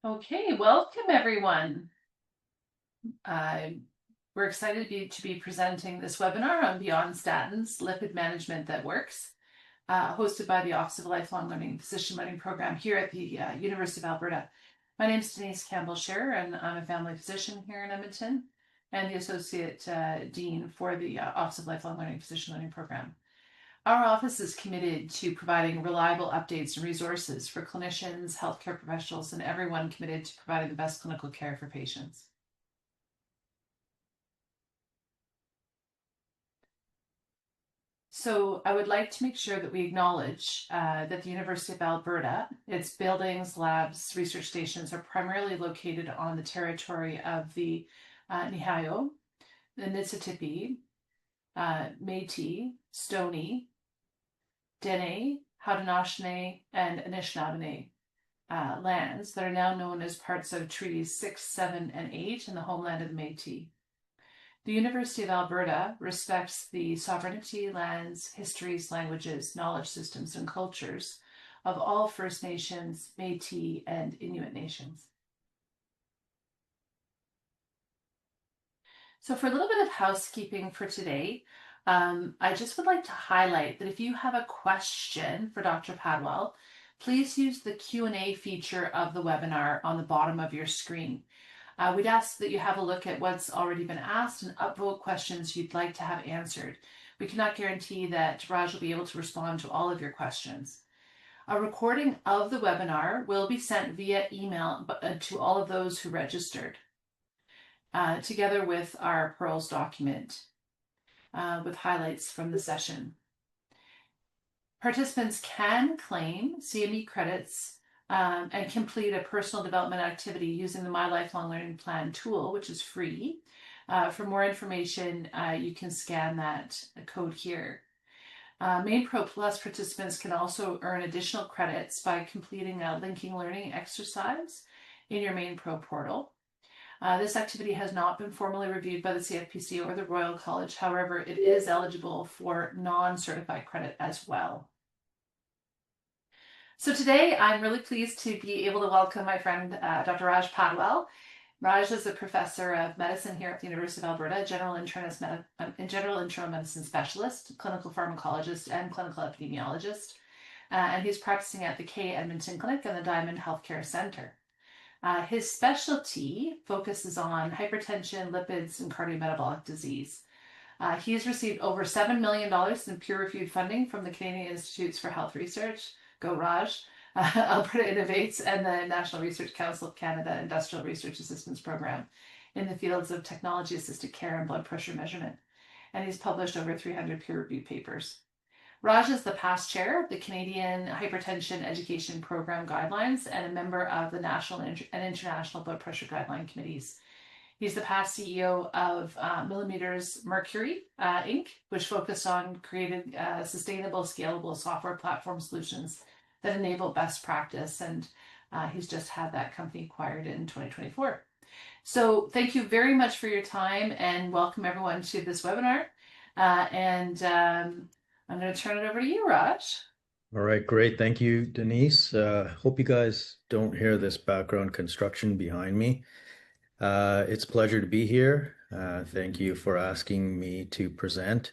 Okay, welcome everyone. We're excited to be presenting this webinar on Beyond Statins, Lipid Management that Works, hosted by the Office of Lifelong Learning Physician Learning Program here at the University of Alberta. My name is Denise Campbell-Scherer, and I'm a family physician here in Edmonton and the Associate Dean for the Office of Lifelong Learning Physician Learning Program. Our office is committed to providing reliable updates and resources for clinicians, healthcare professionals, and everyone committed to providing the best clinical care for patients. So I would like to make sure that we acknowledge that the University of Alberta, its buildings, labs, research stations are primarily located on the territory of the Nihayeo, the Niitsitapi, Métis, Stoney, Dene, Haudenosaunee, and Anishinaabe lands that are now known as parts of Treaties 6, 7, and 8 in the homeland of the Métis. The University of Alberta respects the sovereignty, lands, histories, languages, knowledge systems, and cultures of all First Nations, Métis, and Inuit nations. So for a little bit of housekeeping for today, I just would like to highlight that if you have a question for Dr. Padwal, please use the Q&A feature of the webinar on the bottom of your screen. We'd ask that you have a look at what's already been asked and upvote questions you'd like to have answered. We cannot guarantee that Raj will be able to respond to all of your questions. A recording of the webinar will be sent via email to all of those who registered, together with our Pearls document with highlights from the session. Participants can claim CME credits and complete a personal development activity using the My Lifelong Learning Plan tool, which is free. For more information, you can scan that code here. MainPro Plus participants can also earn additional credits by completing a linking learning exercise in your MainPro portal. This activity has not been formally reviewed by the CFPC or the Royal College. However, it is eligible for non-certified credit as well. So today, I'm really pleased to be able to welcome my friend, Dr. Raj Padwal. Raj is a professor of medicine here at the University of Alberta, general internal medicine specialist, clinical pharmacologist, and clinical epidemiologist. And he's practicing at the K Edmonton Clinic and the Diamond Healthcare Center. His specialty focuses on hypertension, lipids, and cardiometabolic disease. He has received over $7 million in peer-reviewed funding from the Canadian Institutes for Health Research, Go Raj, Alberta Innovates, and the National Research Council of Canada Industrial Research Assistance Program in the fields of technology-assisted care and blood pressure measurement. And he's published over 300 peer-reviewed papers. Raj is the past chair of the Canadian Hypertension Education Program Guidelines and a member of the National and International Blood Pressure Guideline Committees. He's the past CEO of Millimeters Mercury, Inc., which focused on creating sustainable, scalable software platform solutions that enable best practice. And he's just had that company acquired in 2024. So thank you very much for your time and welcome everyone to this webinar. I'm going to turn it over to you, Raj. All right, great. Thank you, Denise. Hope you guys don't hear this background construction behind me. It's a pleasure to be here. Thank you for asking me to present.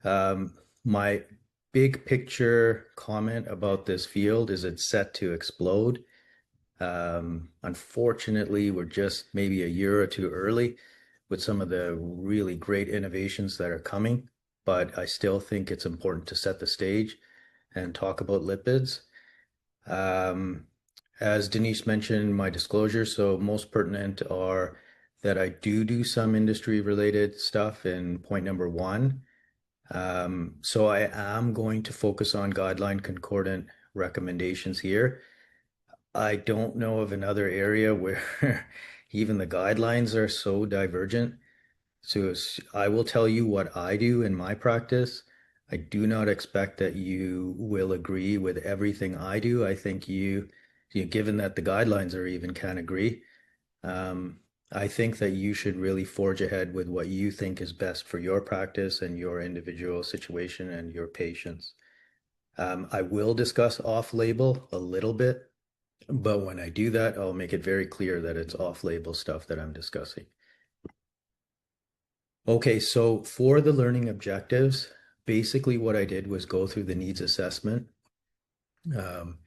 My big picture comment about this field is it's set to explode. Unfortunately, we're just maybe a year or two early with some of the really great innovations that are coming, but I still think it's important to set the stage and talk about lipids. As Denise mentioned, my disclosure, so most pertinent are that I do some industry-related stuff in point number 1. So I am going to focus on guideline concordant recommendations here. I don't know of another area where even the guidelines are so divergent. So I will tell you what I do in my practice. I do not expect that you will agree with everything I do. I think given that the guidelines are even can't agree, I think that you should really forge ahead with what you think is best for your practice and your individual situation and your patients. I will discuss off-label a little bit, But when I do that, I'll make it very clear that it's off-label stuff that I'm discussing. Okay, so for the learning objectives, basically what I did was go through the needs assessment. Um,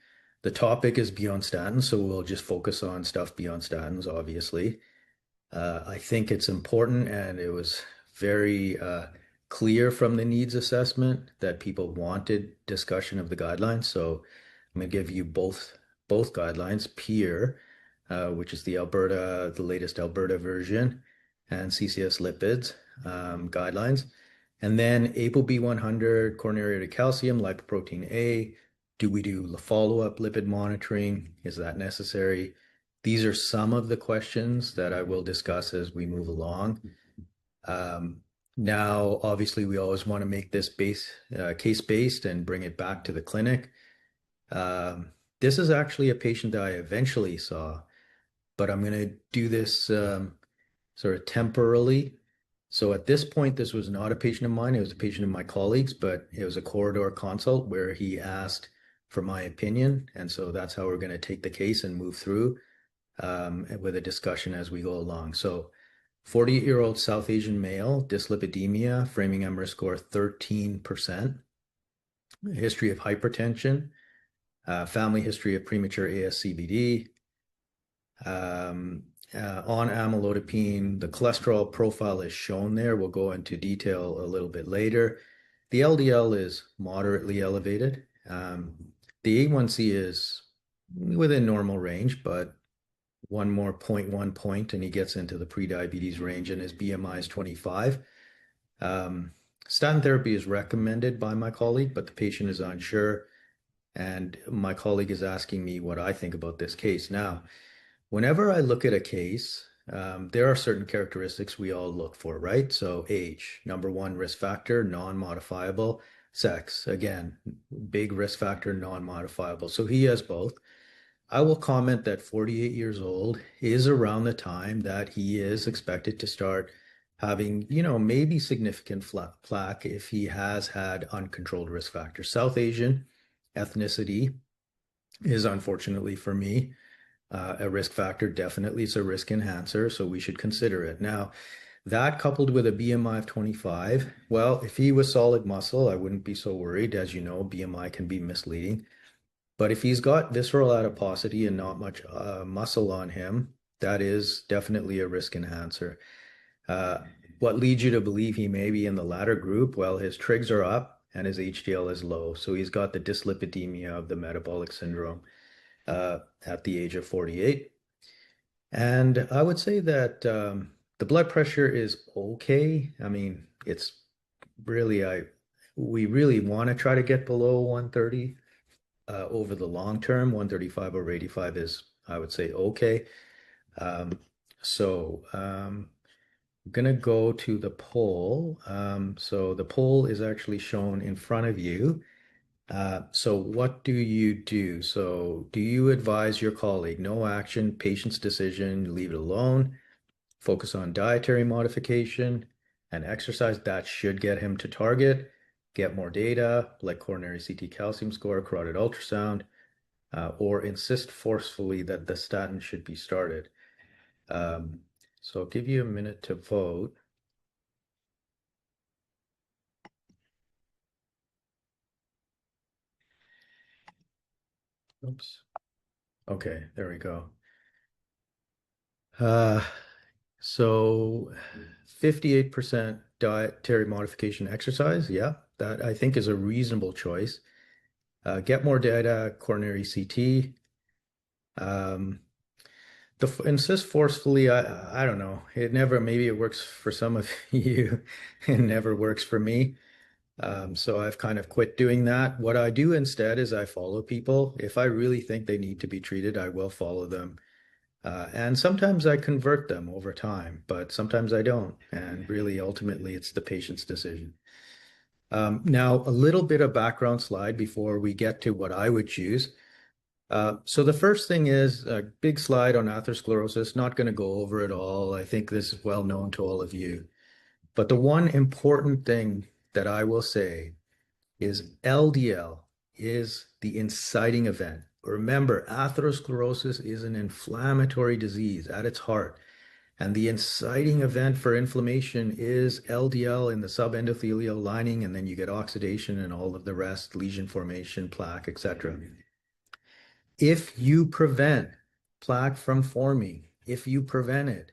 the topic is beyond statins, so we'll just focus on stuff beyond statins, obviously. I think it's important, and it was very clear from the needs assessment that people wanted discussion of the guidelines. So I'm going to give you both guidelines, PEER, which is the latest Alberta version, and CCS lipids guidelines. And then ApoB 100, coronary artery calcium, lipoprotein A. Do we do follow-up lipid monitoring? Is that necessary? These are some of the questions that I will discuss as we move along. Now, obviously, we always want to make this case-based and bring it back to the clinic. This is actually a patient that I eventually saw, but I'm going to do this sort of temporarily. So at this point, this was not a patient of mine. It was a patient of my colleagues, but it was a corridor consult where he asked for my opinion. And so that's how we're going to take the case and move through with a discussion as we go along. So 48-year-old South Asian male, dyslipidemia, framing MRI score 13%, history of hypertension, family history of premature ASCVD, on amlodipine. The cholesterol profile is shown there. We'll go into detail a little bit later. The LDL is moderately elevated. The A1C is within normal range, but one more 0.1 point and he gets into the prediabetes range, and his BMI is 25. Statin therapy is recommended by my colleague, but the patient is unsure. And my colleague is asking me what I think about this case. Now, whenever I look at a case, there are certain characteristics we all look for, right? So age, number one risk factor, non-modifiable. Sex, again, big risk factor, non-modifiable. So he has both. I will comment that 48 years old is around the time that he is expected to start having, maybe significant plaque if he has had uncontrolled risk factors. South Asian ethnicity is, unfortunately for me, a risk factor. Definitely it's a risk enhancer, so we should consider it. Now, that coupled with a BMI of 25, well, if he was solid muscle, I wouldn't be so worried. As you know, BMI can be misleading. But if he's got visceral adiposity and not much muscle on him, that is definitely a risk enhancer. What leads you to believe he may be in the latter group? Well, his trigs are up and his HDL is low. So he's got the dyslipidemia of the metabolic syndrome at the age of 48. And I would say that the blood pressure is okay. I mean, it's really, we really want to try to get below 130 over the long term. 135 over 85 is, I would say, okay. I'm going to go to the poll. So the poll is actually shown in front of you. So what do you do? So do you advise your colleague, no action, patient's decision, leave it alone, focus on dietary modification and exercise? That should get him to target, get more data like coronary CT calcium score, carotid ultrasound, or insist forcefully that the statin should be started. So I'll give you a minute to vote. Oops. Okay, there we go. So 58% dietary modification exercise. Yeah, that I think is a reasonable choice. Get more data, coronary CT. Insist forcefully, I don't know. Maybe it works for some of you. It never works for me. So I've kind of quit doing that. What I do instead is I follow people. If I really think they need to be treated, I will follow them. And sometimes I convert them over time, but sometimes I don't. And really, ultimately, it's the patient's decision. Now, a little bit of background slide before we get to what I would choose. So the first thing is a big slide on atherosclerosis. Not going to go over it all. I think this is well known to all of you. But the one important thing that I will say is LDL is the inciting event. Remember, atherosclerosis is an inflammatory disease at its heart. And the inciting event for inflammation is LDL in the subendothelial lining, and then you get oxidation and all of the rest, lesion formation, plaque, etc. If you prevent plaque from forming, if you prevent it,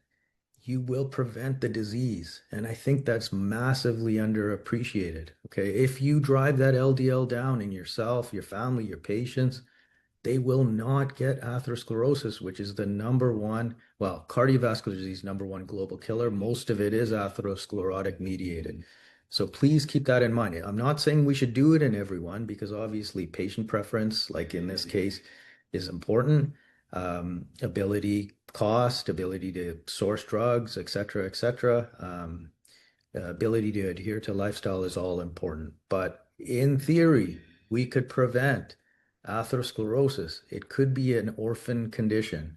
you will prevent the disease. And I think that's massively underappreciated. Okay. If you drive that LDL down in yourself, your family, your patients, they will not get atherosclerosis, which is the number one, well, cardiovascular disease, number one global killer. Most of it is atherosclerotic mediated. So please keep that in mind. I'm not saying we should do it in everyone because obviously patient preference, like in this case, is important. Ability, cost, ability to source drugs, et cetera, et cetera. Ability to adhere to lifestyle is all important. But in theory, we could prevent atherosclerosis. It could be an orphan condition.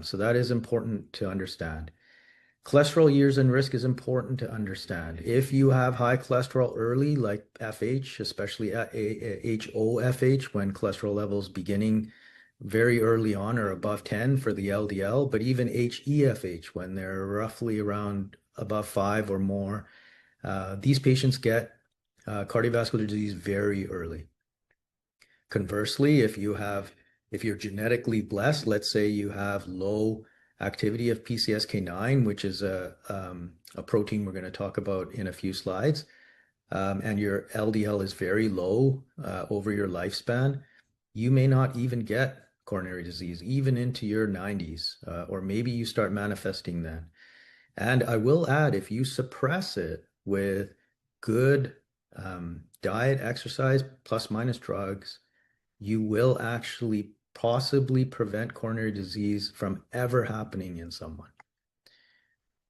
So that is important to understand. Cholesterol years and risk is important to understand. If you have high cholesterol early, like FH, especially HoFH, when cholesterol levels beginning very early on are above 10 for the LDL, but even HeFH, when they're roughly around above 5 or more, these patients get cardiovascular disease very early. Conversely, if you're genetically blessed, let's say you have low activity of PCSK9, which is a protein we're going to talk about in a few slides, and your LDL is very low over your lifespan, you may not even get coronary disease, even into your 90s, or maybe you start manifesting then. And I will add, if you suppress it with good diet, exercise, plus minus drugs, you will actually possibly prevent coronary disease from ever happening in someone.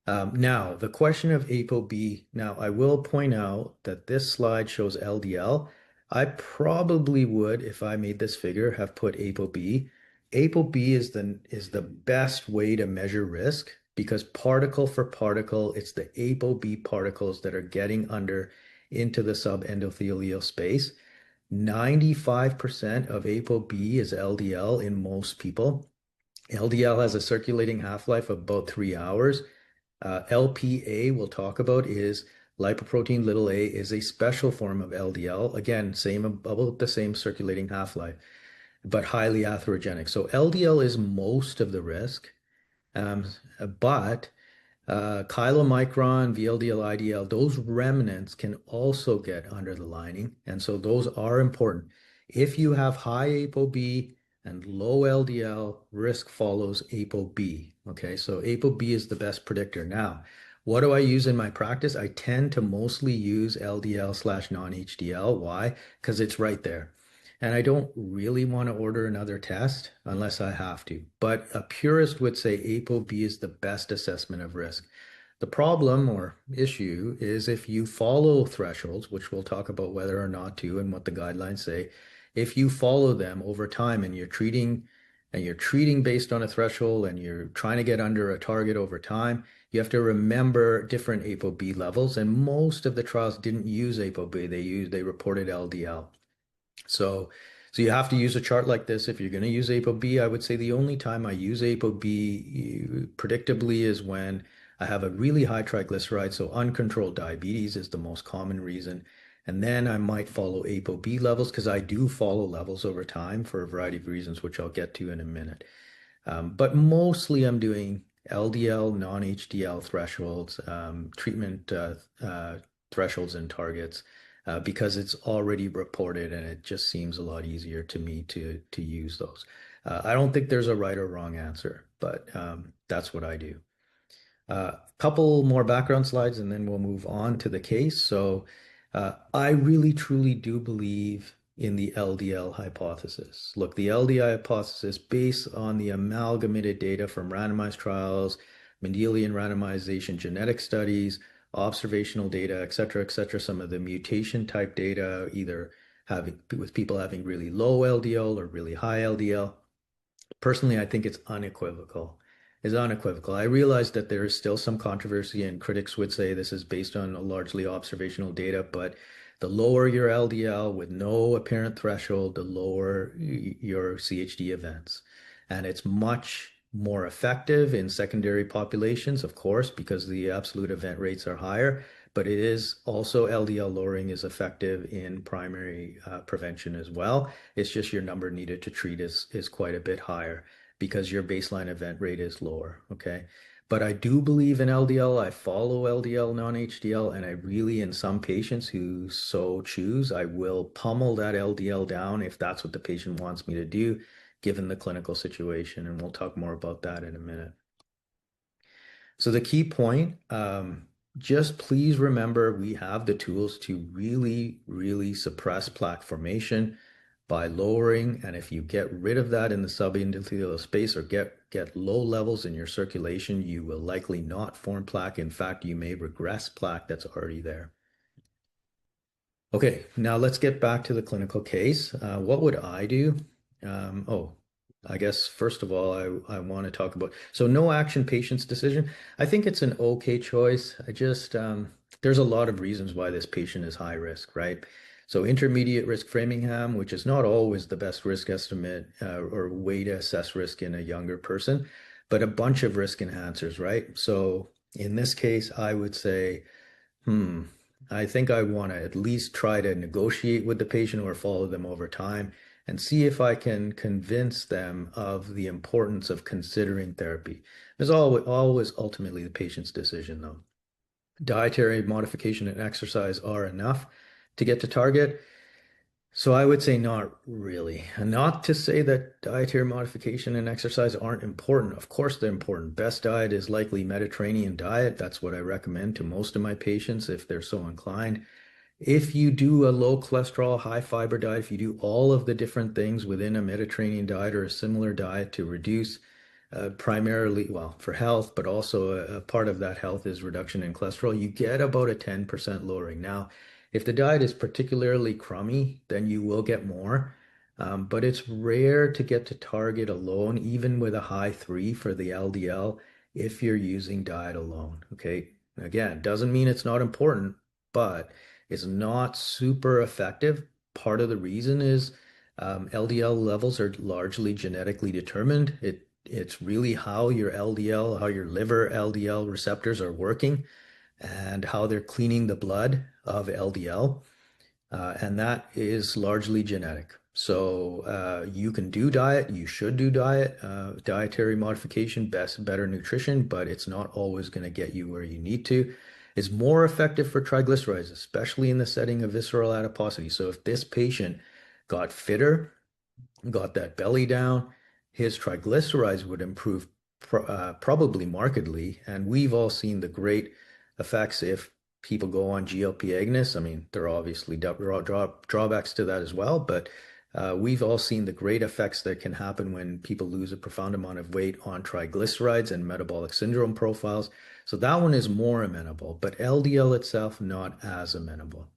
Now, the question of ApoB. Now, I will point out that this slide shows LDL. I probably would, if I made this figure, have put ApoB. ApoB is the best way to measure risk because particle for particle, it's the ApoB particles that are getting under into the subendothelial space. 95% of ApoB is LDL in most people. LDL has a circulating half-life of about 3 hours. LPA, we'll talk about, is lipoprotein little a, is a special form of LDL. Again, about the same circulating half-life, but highly atherogenic. So LDL is most of the risk, but chylomicron, VLDL, IDL, those remnants can also get under the lining. And so those are important. If you have high ApoB and low LDL, risk follows ApoB. Okay, so ApoB is the best predictor. Now, what do I use in my practice? I tend to mostly use LDL/non-HDL. Why? Because it's right there. And I don't really want to order another test unless I have to. But a purist would say ApoB is the best assessment of risk. The problem or issue is if you follow thresholds, which we'll talk about whether or not to and what the guidelines say, if you follow them over time and you're treating based on a threshold and you're trying to get under a target over time, you have to remember different ApoB levels. And most of the trials didn't use ApoB. They reported LDL. So you have to use a chart like this if you're going to use ApoB. I would say the only time I use ApoB predictably is when I have a really high triglyceride. So uncontrolled diabetes is the most common reason. And then I might follow ApoB levels because I do follow levels over time for a variety of reasons, which I'll get to in a minute. But mostly I'm doing LDL, non-HDL thresholds, treatment thresholds and targets. Because it's already reported and it just seems a lot easier to me to use those. I don't think there's a right or wrong answer, but that's what I do. Couple more background slides and then we'll move on to the case. So I really truly do believe in the LDL hypothesis. Look, the LDL hypothesis based on the amalgamated data from randomized trials, Mendelian randomization, genetic studies, observational data, et cetera, some of the mutation type data, either with people having really low LDL or really high LDL. Personally, I think it's unequivocal. I realize that there is still some controversy and critics would say this is based on largely observational data, but The lower your LDL with no apparent threshold, the lower your CHD events. And it's much more effective in secondary populations, of course, because the absolute event rates are higher, but it is also LDL lowering is effective in primary prevention as well. It's just your number needed to treat is quite a bit higher because your baseline event rate is lower. Okay. But I do believe in LDL. I follow LDL, non-HDL, and I really, in some patients who so choose, I will pummel that LDL down if that's what the patient wants me to do, given the clinical situation. And we'll talk more about that in a minute. So the key point, just please remember we have the tools to really, really suppress plaque formation by lowering, and if you get rid of that in the subendothelial space or get low levels in your circulation, you will likely not form plaque. In fact, you may regress plaque that's already there. Okay, now let's get back to the clinical case. What would I do? Oh, I guess first of all, I want to talk about so no action patient's decision. I think it's an okay choice. I just there's a lot of reasons why this patient is high risk, right? So intermediate risk Framingham, which is not always the best risk estimate or way to assess risk in a younger person, but a bunch of risk enhancers, right? So in this case, I would say, hmm, I think I want to at least try to negotiate with the patient or follow them over time and see if I can convince them of the importance of considering therapy. It's always ultimately the patient's decision, though. Dietary modification and exercise are enough to get to target. So I would say not really. And not to say that dietary modification and exercise aren't important. Of course they're important. Best diet is likely Mediterranean diet. That's what I recommend to most of my patients if they're so inclined. If you do a low cholesterol, high fiber diet, if you do all of the different things within a Mediterranean diet or a similar diet to reduce primarily, well, for health, but also a part of that health is reduction in cholesterol, you get about a 10% lowering. Now, if the diet is particularly crummy, then you will get more. But it's rare to get to target alone, even with a high 3 for the LDL, if you're using diet alone. Okay. Again, doesn't mean it's not important, but it's not super effective. Part of the reason is LDL levels are largely genetically determined. It's really how your LDL, how your liver LDL receptors are working and how they're cleaning the blood of LDL. And that is largely genetic. So you can do diet, you should do diet, dietary modification, better nutrition, but it's not always going to get you where you need to. It's more effective for triglycerides, especially in the setting of visceral adiposity. So if this patient got fitter, got that belly down, his triglycerides would improve probably markedly. And we've all seen the great effects if people go on GLP agonists. I mean, there are obviously drawbacks to that as well, but we've all seen the great effects that can happen when people lose a profound amount of weight on triglycerides and metabolic syndrome profiles. So that one is more amenable, but LDL itself not as amenable.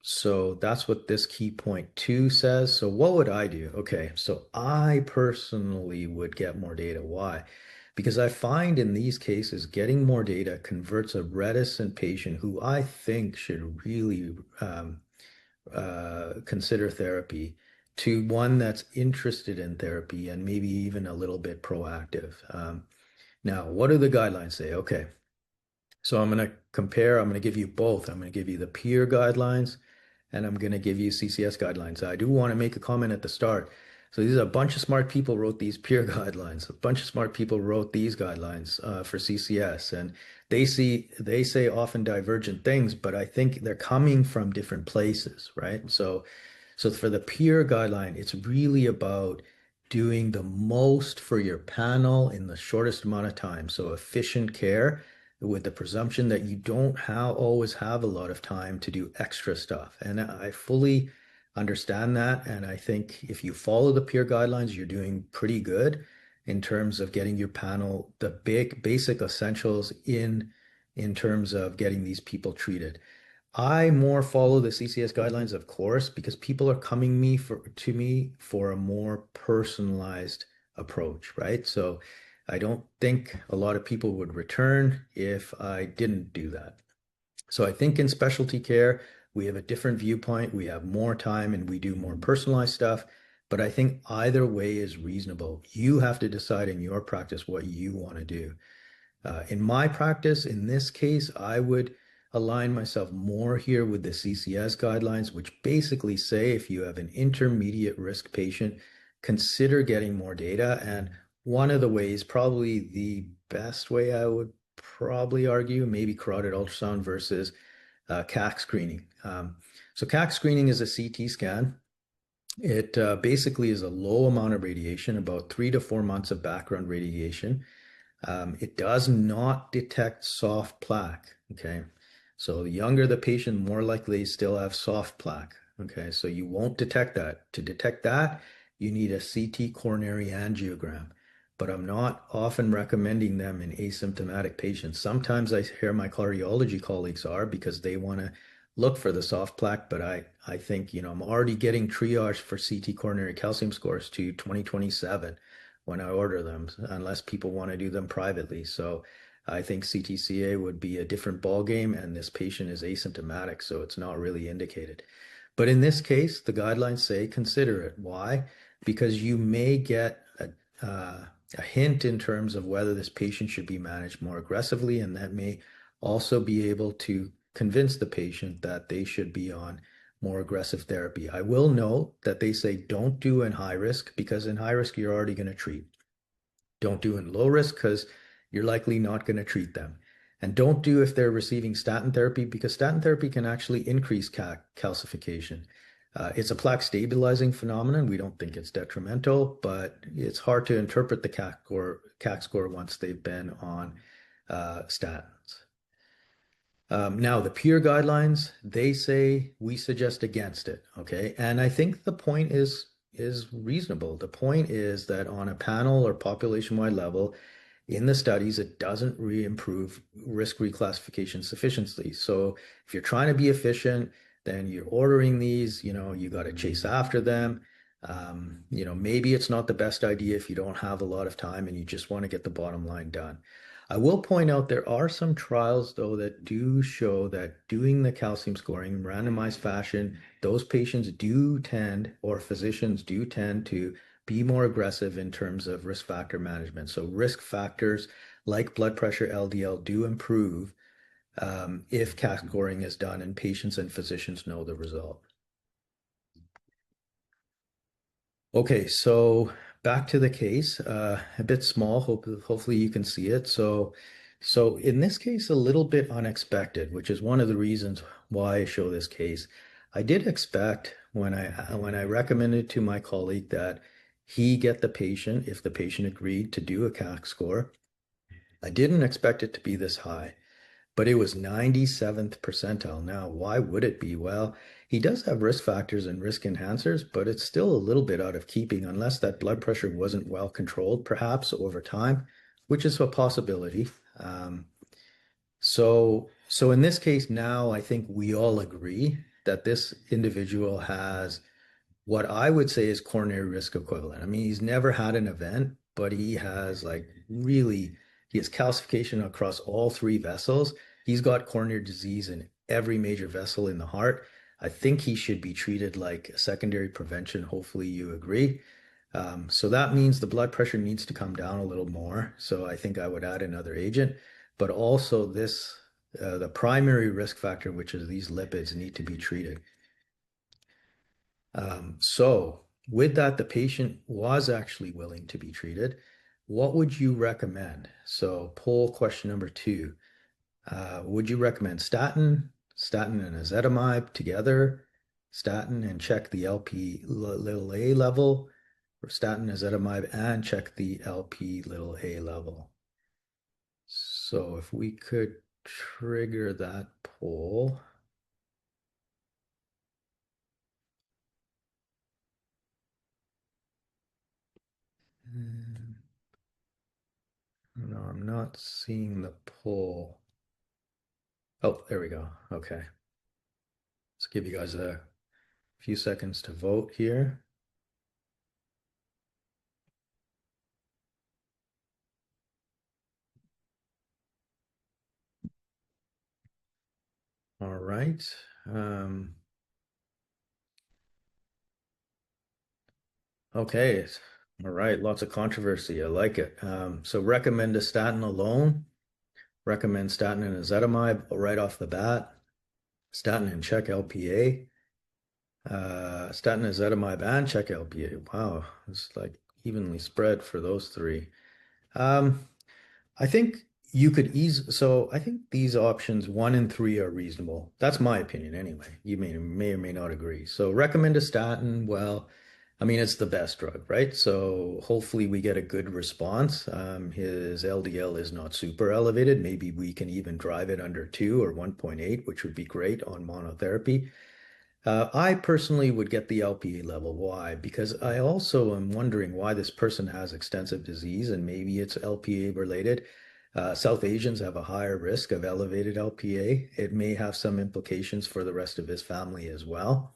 So that's what this key point 2 says. So what would I do? Okay, so I personally would get more data. Why? Because I find in these cases, getting more data converts a reticent patient who I think should really consider therapy to one that's interested in therapy and maybe even a little bit proactive. Now, what do the guidelines say? Okay, so I'm going to compare, I'm going to give you both. I'm going to give you the peer guidelines and I'm going to give you CCS guidelines. I do want to make a comment at the start. So these are a bunch of smart people wrote these peer guidelines. A bunch of smart people wrote these guidelines for CCS, and they say often divergent things, but I think they're coming from different places, right? So for the peer guideline, it's really about doing the most for your panel in the shortest amount of time. So efficient care with the presumption that you don't always have a lot of time to do extra stuff. And I fully understand that. And I think if you follow the peer guidelines, you're doing pretty good in terms of getting your panel the basic essentials in terms of getting these people treated. I more follow the CCS guidelines, of course, because people are coming to me for a more personalized approach, right? So I don't think a lot of people would return if I didn't do that. So I think in specialty care, we have a different viewpoint. We have more time and we do more personalized stuff. But I think either way is reasonable. You have to decide in your practice what you want to do. In my practice, in this case, I would align myself more here with the CCS guidelines, which basically say if you have an intermediate risk patient, consider getting more data. And one of the ways, probably the best way I would probably argue, maybe carotid ultrasound versus CAC screening. So CAC screening is a CT scan. It basically is a low amount of radiation, about 3 to 4 months of background radiation. It does not detect soft plaque. Okay. So the younger the patient, more likely they still have soft plaque. Okay. So you won't detect that. To detect that, you need a CT coronary angiogram. But I'm not often recommending them in asymptomatic patients. Sometimes I hear my cardiology colleagues are because they want to look for the soft plaque. But I think, I'm already getting triage for CT coronary calcium scores to 2027 when I order them, unless people want to do them privately. So I think CTCA would be a different ball game, and this patient is asymptomatic, so it's not really indicated. But in this case, the guidelines say consider it. Why? Because you may get a hint in terms of whether this patient should be managed more aggressively, and that may also be able to convince the patient that they should be on more aggressive therapy. I will note that they say don't do in high risk because in high risk, you're already going to treat. Don't do in low risk because you're likely not going to treat them. And don't do if they're receiving statin therapy because statin therapy can actually increase calcification. It's a plaque stabilizing phenomenon. We don't think it's detrimental, but it's hard to interpret the CAC score once they've been on statins. Now, the peer guidelines, they say we suggest against it, okay? And I think the point is reasonable. The point is that on a panel or population-wide level, in the studies, it doesn't improve risk reclassification sufficiently. So if you're trying to be efficient, then you're ordering these, you got to chase after them. Maybe it's not the best idea if you don't have a lot of time and you just want to get the bottom line done. I will point out there are some trials, though, that do show that doing the calcium scoring in randomized fashion, those patients do tend, or physicians do tend to be more aggressive in terms of risk factor management. So risk factors like blood pressure, LDL do improve if CAC scoring is done and patients and physicians know the result. Okay, so back to the case, a bit small. Hopefully you can see it. So in this case, a little bit unexpected, which is one of the reasons why I show this case. I did expect when I recommended to my colleague that he get the patient, if the patient agreed to do a CAC score. I didn't expect it to be this high, but it was 97th percentile. Now, why would it be? Well, he does have risk factors and risk enhancers, but it's still a little bit out of keeping unless that blood pressure wasn't well controlled, perhaps over time, which is a possibility. So in this case now, I think we all agree that this individual has what I would say is coronary risk equivalent. I mean, he's never had an event, but he has he has calcification across all three vessels. He's got coronary disease in every major vessel in the heart. I think he should be treated like a secondary prevention. Hopefully you agree. So that means the blood pressure needs to come down a little more. So I think I would add another agent, but also the primary risk factor, which is these lipids, need to be treated. So with that, the patient was actually willing to be treated. What would you recommend? So poll question number 2. Would you recommend statin and ezetimibe together, statin and check the LP little a level, or statin, ezetimibe, and check the LP little a level? So if we could trigger that poll. No, I'm not seeing the poll. Oh, there we go. Okay. Let's give you guys a few seconds to vote here. All right. Um, okay. All right. Lots of controversy. I like it. So recommend a statin alone. Recommend statin and ezetimibe right off the bat. Statin and check LPA. Statin, ezetimibe, and check LPA. Wow, it's like evenly spread for those three. Um, I think you could ease. So I think these options one and three are reasonable. That's my opinion anyway. You may or may not agree. So recommend a statin. Well, I mean, it's the best drug, right? So hopefully we get a good response. His LDL is not super elevated. Maybe we can even drive it under 2 or 1.8, which would be great on monotherapy. I personally would get the LPA level. Why? Because I also am wondering why this person has extensive disease and maybe it's LPA related. South Asians have a higher risk of elevated LPA. It may have some implications for the rest of his family as well.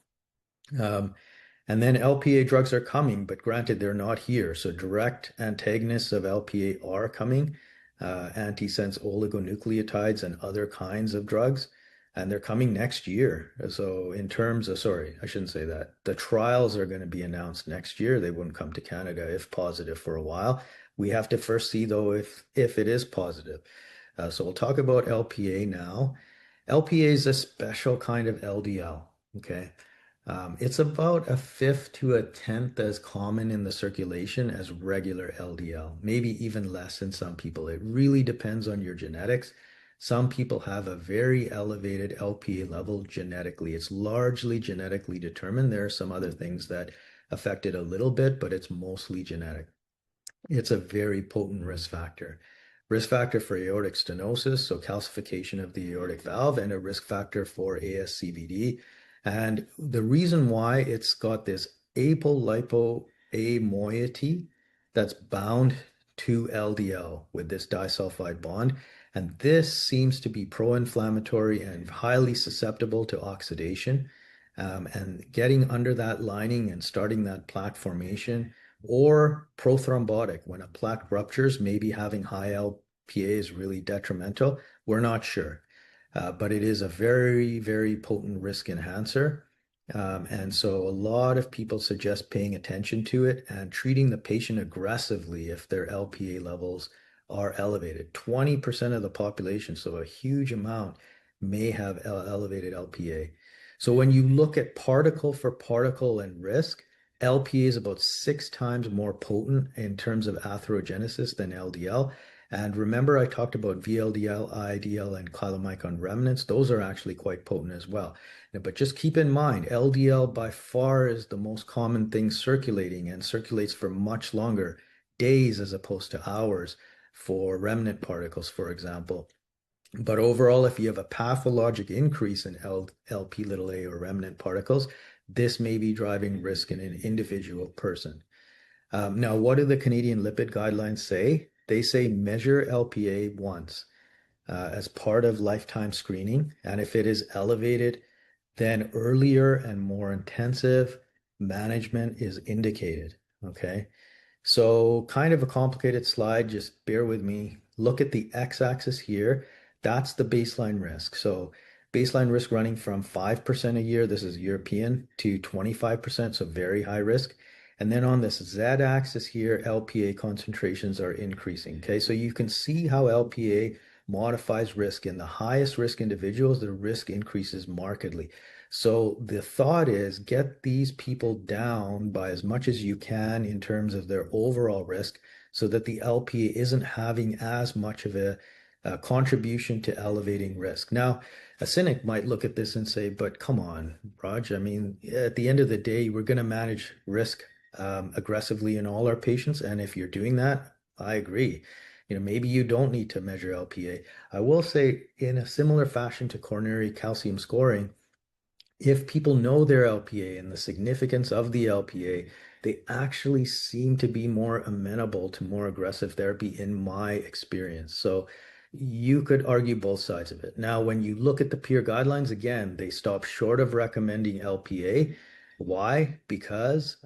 Um, and then LPA drugs are coming, but granted, they're not here. So direct antagonists of LPA are coming, antisense oligonucleotides and other kinds of drugs, and they're coming next year. So in terms of, sorry, I shouldn't say that. The trials are going to be announced next year. They wouldn't come to Canada if positive for a while. We have to first see though if it is positive. So we'll talk about LPA now. LPA is a special kind of LDL. Okay. It's about a fifth to a tenth as common in the circulation as regular LDL, maybe even less in some people. It really depends on your genetics. Some people have a very elevated LPA level genetically. It's largely genetically determined. There are some other things that affect it a little bit, but it's mostly genetic. It's a very potent risk factor. Risk factor for aortic stenosis, so calcification of the aortic valve, and a risk factor for ASCVD. And the reason why it's got this apolipoA moiety that's bound to LDL with this disulfide bond. And this seems to be pro-inflammatory and highly susceptible to oxidation. And getting under that lining and starting that plaque formation or prothrombotic. When a plaque ruptures, maybe having high LPA is really detrimental. We're not sure, but it is a very, very potent risk enhancer. And so a lot of people suggest paying attention to it and treating the patient aggressively if their LPA levels are elevated. 20% of the population, so a huge amount, may have elevated LPA. So when you look at particle for particle and risk, LPA is about 6 times more potent in terms of atherogenesis than LDL. And remember, I talked about VLDL, IDL, and chylomicron remnants. Those are actually quite potent as well. But just keep in mind, LDL by far is the most common thing circulating and circulates for much longer, days as opposed to hours for remnant particles, for example. But overall, if you have a pathologic increase in LP little a or remnant particles, this may be driving risk in an individual person. Now, what do the Canadian lipid guidelines say? They say measure LPA once as part of lifetime screening. And if it is elevated, then earlier and more intensive management is indicated. Okay. So kind of a complicated slide, just bear with me. Look at the x-axis here. That's the baseline risk. So baseline risk running from 5% a year, this is European, to 25%, so very high risk. And then on this z-axis here, LPA concentrations are increasing. Okay, so you can see how LPA modifies risk. In the highest risk individuals, the risk increases markedly. So the thought is get these people down by as much as you can in terms of their overall risk so that the LPA isn't having as much of a contribution to elevating risk. Now, a cynic might look at this and say, but come on, Raj, I mean, at the end of the day, we're going to manage risk aggressively in all our patients. And if you're doing that, I agree. Maybe you don't need to measure LPA. I will say in a similar fashion to coronary calcium scoring, if people know their LPA and the significance of the LPA, they actually seem to be more amenable to more aggressive therapy in my experience. So you could argue both sides of it. Now, when you look at the peer guidelines, again, they stop short of recommending LPA. Why? Because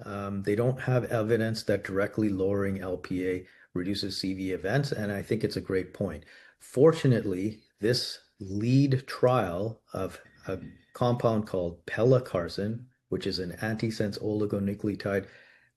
they don't have evidence that directly lowering LPA reduces CV events. And I think it's a great point. Fortunately, this lead trial of a compound called pelacarsen, which is an antisense oligonucleotide,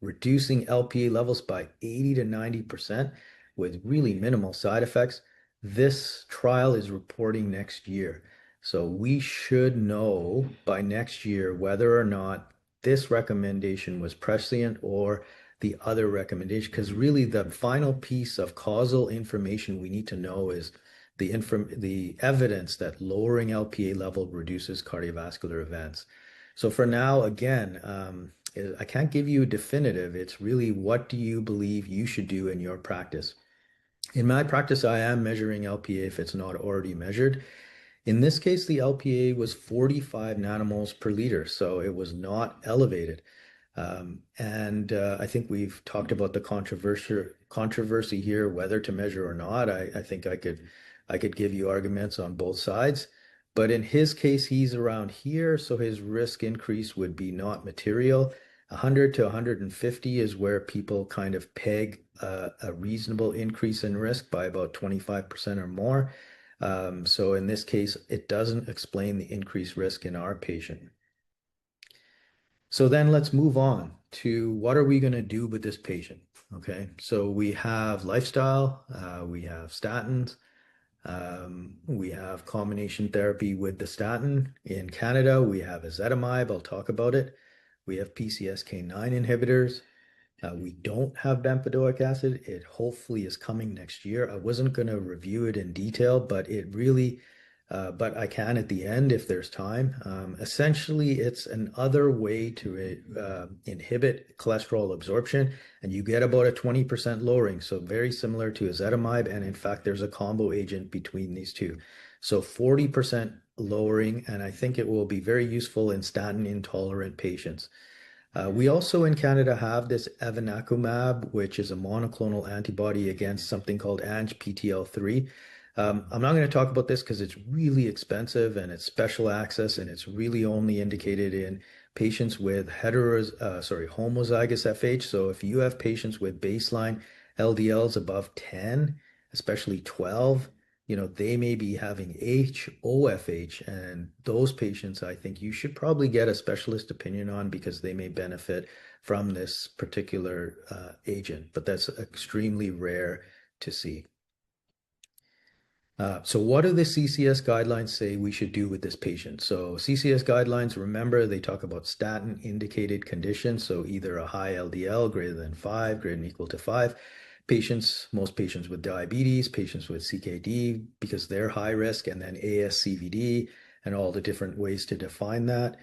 reducing LPA levels by 80 to 90% with really minimal side effects. This trial is reporting next year. So we should know by next year whether or not this recommendation was prescient or the other recommendation, because really the final piece of causal information we need to know is the evidence that lowering LPA level reduces cardiovascular events. So for now, again, I can't give you a definitive. It's really what do you believe you should do in your practice? In my practice, I am measuring LPA if it's not already measured. In this case, the LPA was 45 nanomoles per liter, so it was not elevated. And I think we've talked about the controversy here, whether to measure or not. I think I could give you arguments on both sides. But in his case, he's around here, so his risk increase would be not material. 100 to 150 is where people kind of peg a reasonable increase in risk by about 25% or more. So in this case, it doesn't explain the increased risk in our patient. So then let's move on to what are we going to do with this patient? Okay, so we have lifestyle, we have statins, we have combination therapy with the statin. In Canada, we have ezetimibe. I'll talk about it. We have PCSK9 inhibitors. We don't have bempedoic acid. It hopefully is coming next year. I wasn't going to review it in detail, but but I can at the end if there's time. Essentially, it's another way to inhibit cholesterol absorption, and you get about a 20% lowering. So very similar to ezetimibe, and in fact, there's a combo agent between these two. So 40% lowering, and I think it will be very useful in statin intolerant patients. We also in Canada have this evinacumab, which is a monoclonal antibody against something called ANGPTL3. I'm not going to talk about this because it's really expensive and it's special access and it's really only indicated in patients with homozygous FH. So if you have patients with baseline LDLs above 10, especially 12, they may be having HoFH, and those patients, I think you should probably get a specialist opinion on because they may benefit from this particular agent, but that's extremely rare to see. So what do the CCS guidelines say we should do with this patient? So CCS guidelines, remember, they talk about statin indicated conditions. So either a high LDL greater than 5, greater than or equal to 5. Most patients with diabetes, patients with CKD, because they're high risk, and then ASCVD and all the different ways to define that.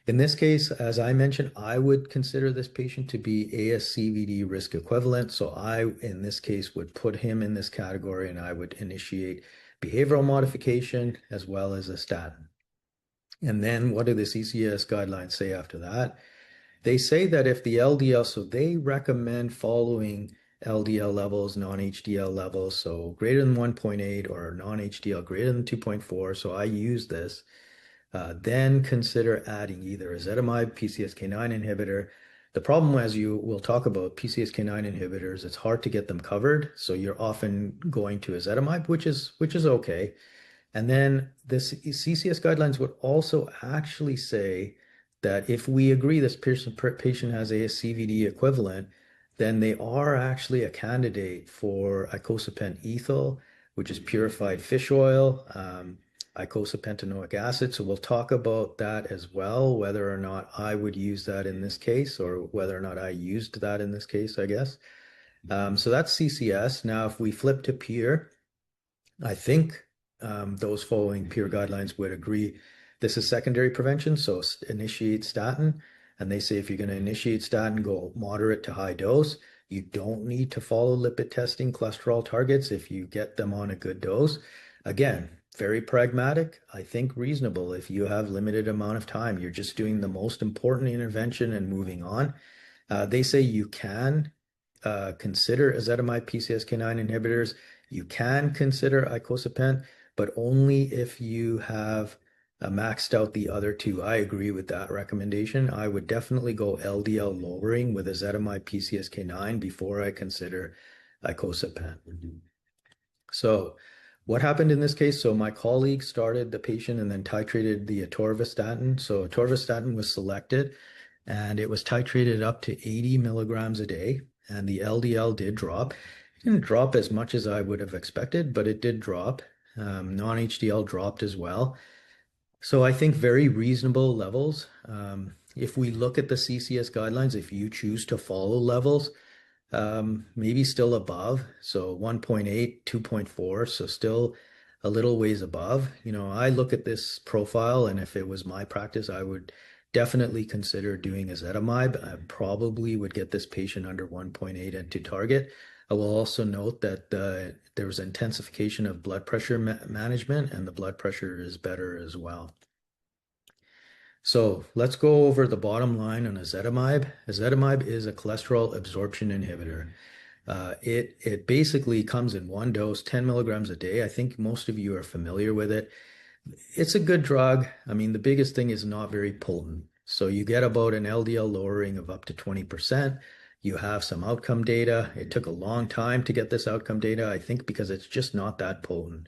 In this case, as I mentioned, I would consider this patient to be ASCVD risk equivalent. So I, in this case, would put him in this category and I would initiate behavioral modification as well as a statin. And then what do the CCS guidelines say after that? They say that if the LDL, so they recommend following LDL levels, non-HDL levels, so greater than 1.8 or non-HDL greater than 2.4. So I use this. Then consider adding either ezetimibe, PCSK9 inhibitor. The problem, as you will talk about, PCSK9 inhibitors, it's hard to get them covered. So you're often going to ezetimibe, which is okay. And then the CCS guidelines would also actually say that if we agree this patient has ASCVD equivalent, then they are actually a candidate for icosapent ethyl, which is purified fish oil, icosapentaenoic acid. So we'll talk about that as well, whether or not I would use that in this case or whether or not I used that in this case, I guess. So that's CCS. Now, if we flip to peer, I think those following peer guidelines would agree this is secondary prevention, so initiate statin. And they say if you're going to initiate statin, go moderate to high dose. You don't need to follow lipid testing cholesterol targets if you get them on a good dose. Again, very pragmatic, I think reasonable. If you have limited amount of time, you're just doing the most important intervention and moving on. They say you can consider ezetimibe PCSK9 inhibitors. You can consider icosapent, but only if you have maxed out the other two. I agree with that recommendation. I would definitely go LDL lowering with ezetimibe PCSK9 before I consider icosapent. So What happened in this case? So my colleague started the patient and then titrated the atorvastatin. So atorvastatin was selected and it was titrated up to 80 milligrams a day. And the LDL did drop. It didn't drop as much as I would have expected, but it did drop. Non-HDL dropped as well. So I think very reasonable levels. If we look at the CCS guidelines, if you choose to follow levels, maybe still above. So 1.8, 2.4, so still a little ways above. I look at this profile, and if it was my practice, I would definitely consider doing ezetimibe. I probably would get this patient under 1.8 and to target. I will also note that there was intensification of blood pressure management, and the blood pressure is better as well. So let's go over the bottom line on ezetimibe. Ezetimibe is a cholesterol absorption inhibitor. It basically comes in one dose, 10 milligrams a day. I think most of you are familiar with it. It's a good drug. I mean, the biggest thing is not very potent. So you get about an LDL lowering of up to 20%. You have some outcome data. It took a long time to get this outcome data, I think, because it's just not that potent.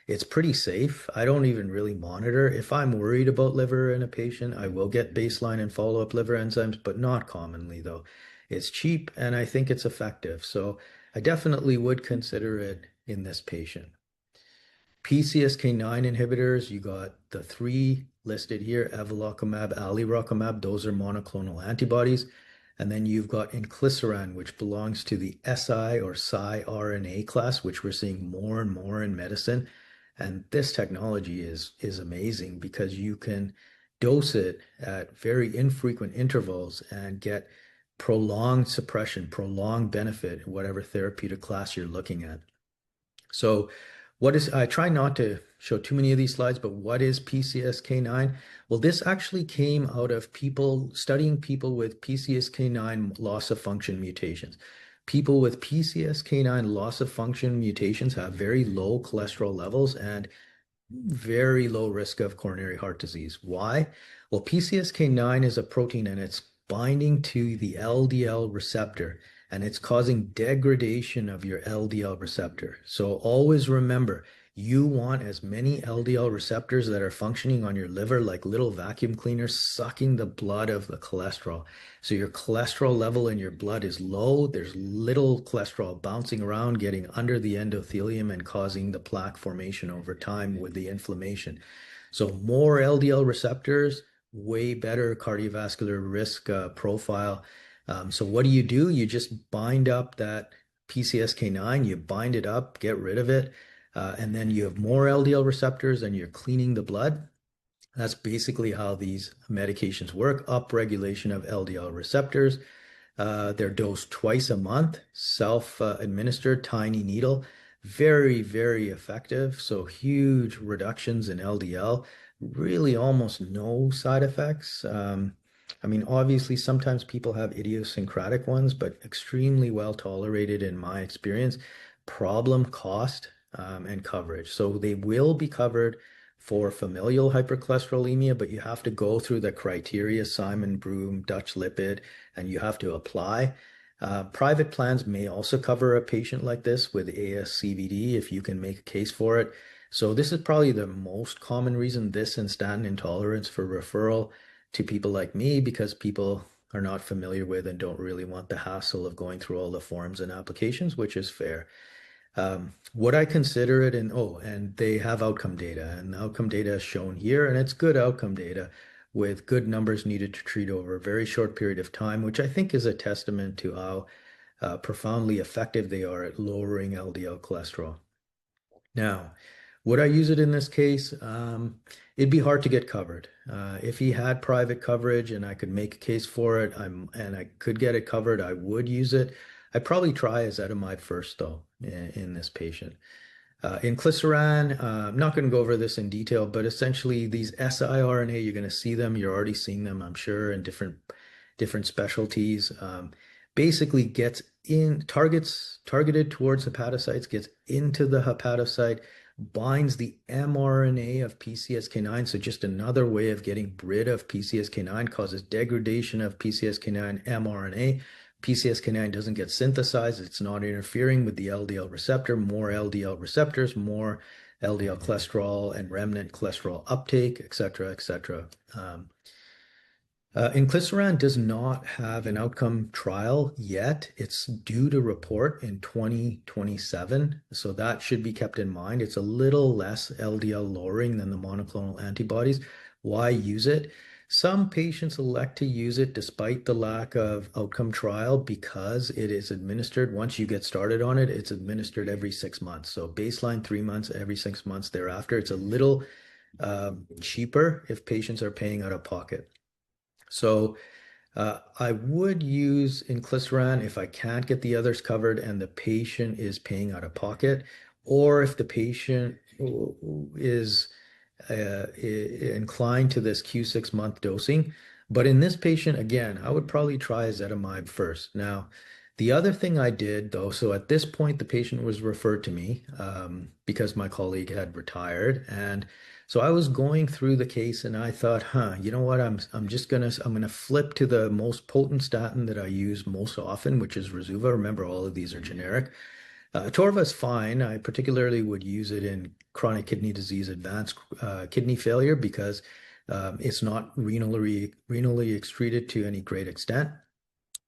It's pretty safe. I don't even really monitor. If I'm worried about liver in a patient, I will get baseline and follow-up liver enzymes, but not commonly though. It's cheap and I think it's effective. So I definitely would consider it in this patient. PCSK9 inhibitors, you got the three listed here, evolocumab, alirocumab, those are monoclonal antibodies. And then you've got inclisiran, which belongs to the si or siRNA class, which we're seeing more and more in medicine. And this technology is amazing because you can dose it at very infrequent intervals and get prolonged suppression, prolonged benefit in whatever therapeutic class you're looking at. So I try not to show too many of these slides, but what is PCSK9? Well, this actually came out of studying people with PCSK9 loss of function mutations. People with PCSK9 loss of function mutations have very low cholesterol levels and very low risk of coronary heart disease. Why? Well, PCSK9 is a protein and it's binding to the LDL receptor and it's causing degradation of your LDL receptor. So always remember, you want as many LDL receptors that are functioning on your liver like little vacuum cleaners sucking the blood of the cholesterol. So your cholesterol level in your blood is low. There's little cholesterol bouncing around, getting under the endothelium and causing the plaque formation over time with the inflammation. So more LDL receptors, way better cardiovascular risk profile. So what do? You just bind up that PCSK9, you bind it up, get rid of it, and then you have more LDL receptors and you're cleaning the blood. That's basically how these medications work, upregulation of LDL receptors. They're dosed twice a month, self-administered, tiny needle. Very, very effective. So huge reductions in LDL, really almost no side effects. I mean, obviously, sometimes people have idiosyncratic ones, but extremely well tolerated in my experience. Problem, cost, and coverage. So they will be covered for familial hypercholesterolemia, but you have to go through the criteria, Simon Broom, Dutch Lipid, and you have to apply. Private plans may also cover a patient like this with ASCVD if you can make a case for it. So this is probably the most common reason, this and statin intolerance, for referral to people like me, because people are not familiar with and don't really want the hassle of going through all the forms and applications, which is fair. Would I consider it and they have outcome data, and the outcome data is shown here, and it's good outcome data with good numbers needed to treat over a very short period of time, which I think is a testament to how profoundly effective they are at lowering LDL cholesterol. Now, would I use it in this case? It'd be hard to get covered. If he had private coverage and I could make a case for it, and I could get it covered, I would use it. I'd probably try ezetimibe first, though, in this patient. Inclisiran, I'm not going to go over this in detail, but essentially these siRNA, you're going to see them. You're already seeing them, I'm sure, in different specialties. Basically gets in, targeted towards hepatocytes, gets into the hepatocyte, binds the mRNA of PCSK9. So just another way of getting rid of PCSK9, causes degradation of PCSK9 mRNA, PCSK9 doesn't get synthesized. It's not interfering with the LDL receptor. More LDL receptors, more LDL cholesterol and remnant cholesterol uptake, et cetera, et cetera. Inclisiran does not have an outcome trial yet. It's due to report in 2027, so that should be kept in mind. It's a little less LDL lowering than the monoclonal antibodies. Why use it? Some patients elect to use it despite the lack of outcome trial because it is administered, once you get started on it, it's administered every 6 months. So baseline 3 months, every 6 months thereafter. It's a little cheaper if patients are paying out of pocket. So I would use inclisiran if I can't get the others covered and the patient is paying out of pocket, or if the patient is inclined to this Q6 month dosing. But in this patient, again, I would probably try ezetimibe first. Now, the other thing I did though, so at this point, the patient was referred to me because my colleague had retired, and so I was going through the case and I thought, you know what? I'm gonna flip to the most potent statin that I use most often, which is Rezuva. Remember, all of these are generic. Atorva is fine. I particularly would use it in chronic kidney disease, advanced kidney failure, because it's not renally excreted to any great extent.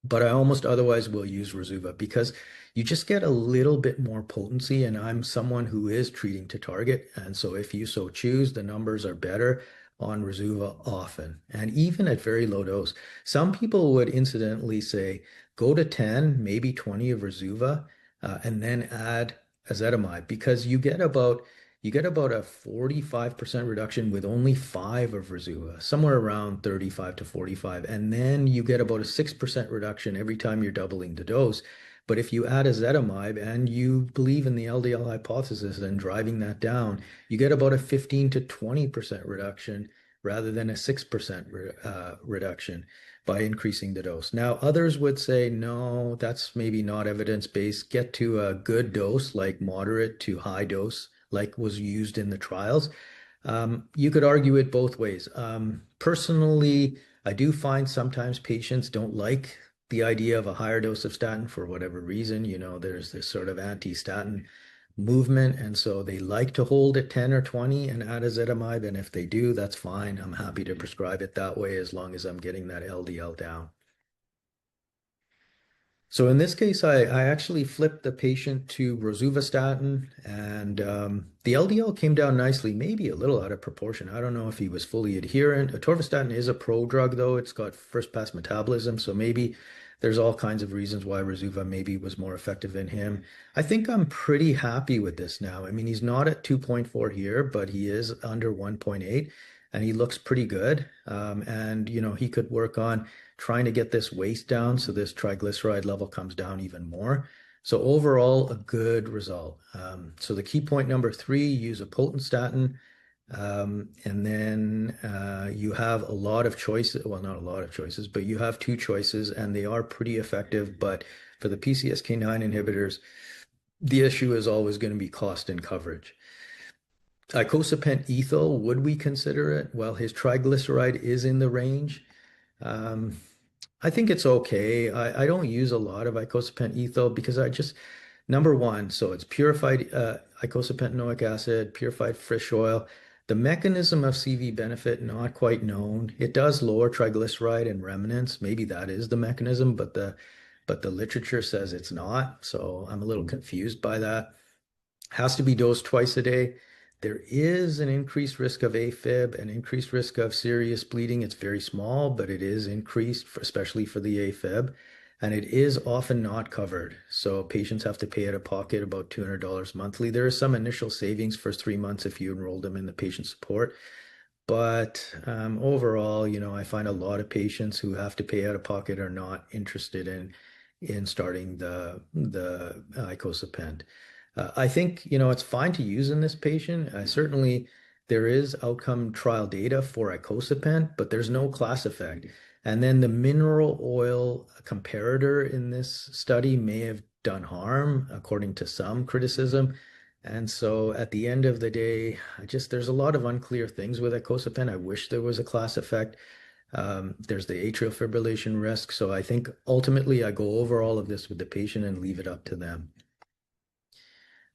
But I almost otherwise will use Rezuva because you just get a little bit more potency, and I'm someone who is treating to target. And so if you so choose, the numbers are better on Rezuva often, and even at very low dose. Some people would incidentally say, go to 10, maybe 20 of Rezuva, and then add ezetimibe because you get about a 45% reduction with only 5 of Rezuva, somewhere around 35 to 45. And then you get about a 6% reduction every time you're doubling the dose. But if you add ezetimibe and you believe in the LDL hypothesis and driving that down, you get about a 15 to 20% reduction rather than a 6% reduction by increasing the dose. Now, others would say, no, that's maybe not evidence-based. Get to a good dose, like moderate to high dose, like was used in the trials. You could argue it both ways. Personally, I do find sometimes patients don't like the idea of a higher dose of statin for whatever reason. You know, there's this sort of anti-statin movement, and so they like to hold at 10 or 20 and add ezetimibe. And if they do, that's fine. I'm happy to prescribe it that way as long as I'm getting that LDL down. So in this case, I actually flipped the patient to rosuvastatin, and the LDL came down nicely, maybe a little out of proportion. I don't know if he was fully adherent. Atorvastatin is a prodrug, though. It's got first-pass metabolism, so maybe there's all kinds of reasons why Rezuva maybe was more effective in him. I think I'm pretty happy with this now. I mean, he's not at 2.4 here, but he is under 1.8, and he looks pretty good. And, you know, he could work on trying to get this waist down so this triglyceride level comes down even more. So overall, a good result. So the key point number 3, use a potent statin. And then you have a lot of choices. Well, not a lot of choices, but you have 2 choices, and they are pretty effective. But for the PCSK9 inhibitors, the issue is always going to be cost and coverage. Icosapent ethyl, would we consider it? Well, his triglyceride is in the range. Um, I think it's okay. I don't use a lot of icosapent ethyl because number one, so it's purified icosapentaenoic acid, purified fish oil. The mechanism of CV benefit, not quite known. It does lower triglyceride and remnants. Maybe that is the mechanism, but the literature says it's not. So I'm a little confused by that. Has to be dosed twice a day. There is an increased risk of AFib, an increased risk of serious bleeding. It's very small, but it is increased, especially for the AFib, and it is often not covered. So patients have to pay out of pocket about $200 monthly. There is some initial savings for 3 months if you enroll them in the patient support. But overall, you know, I find a lot of patients who have to pay out of pocket are not interested in starting the icosapent. I think, you know, it's fine to use in this patient. Certainly, there is outcome trial data for icosapent, but there's no class effect. And then the mineral oil comparator in this study may have done harm, according to some criticism. And so at the end of the day, there's a lot of unclear things with icosapent. I wish there was a class effect. There's the atrial fibrillation risk. So I think ultimately I go over all of this with the patient and leave it up to them.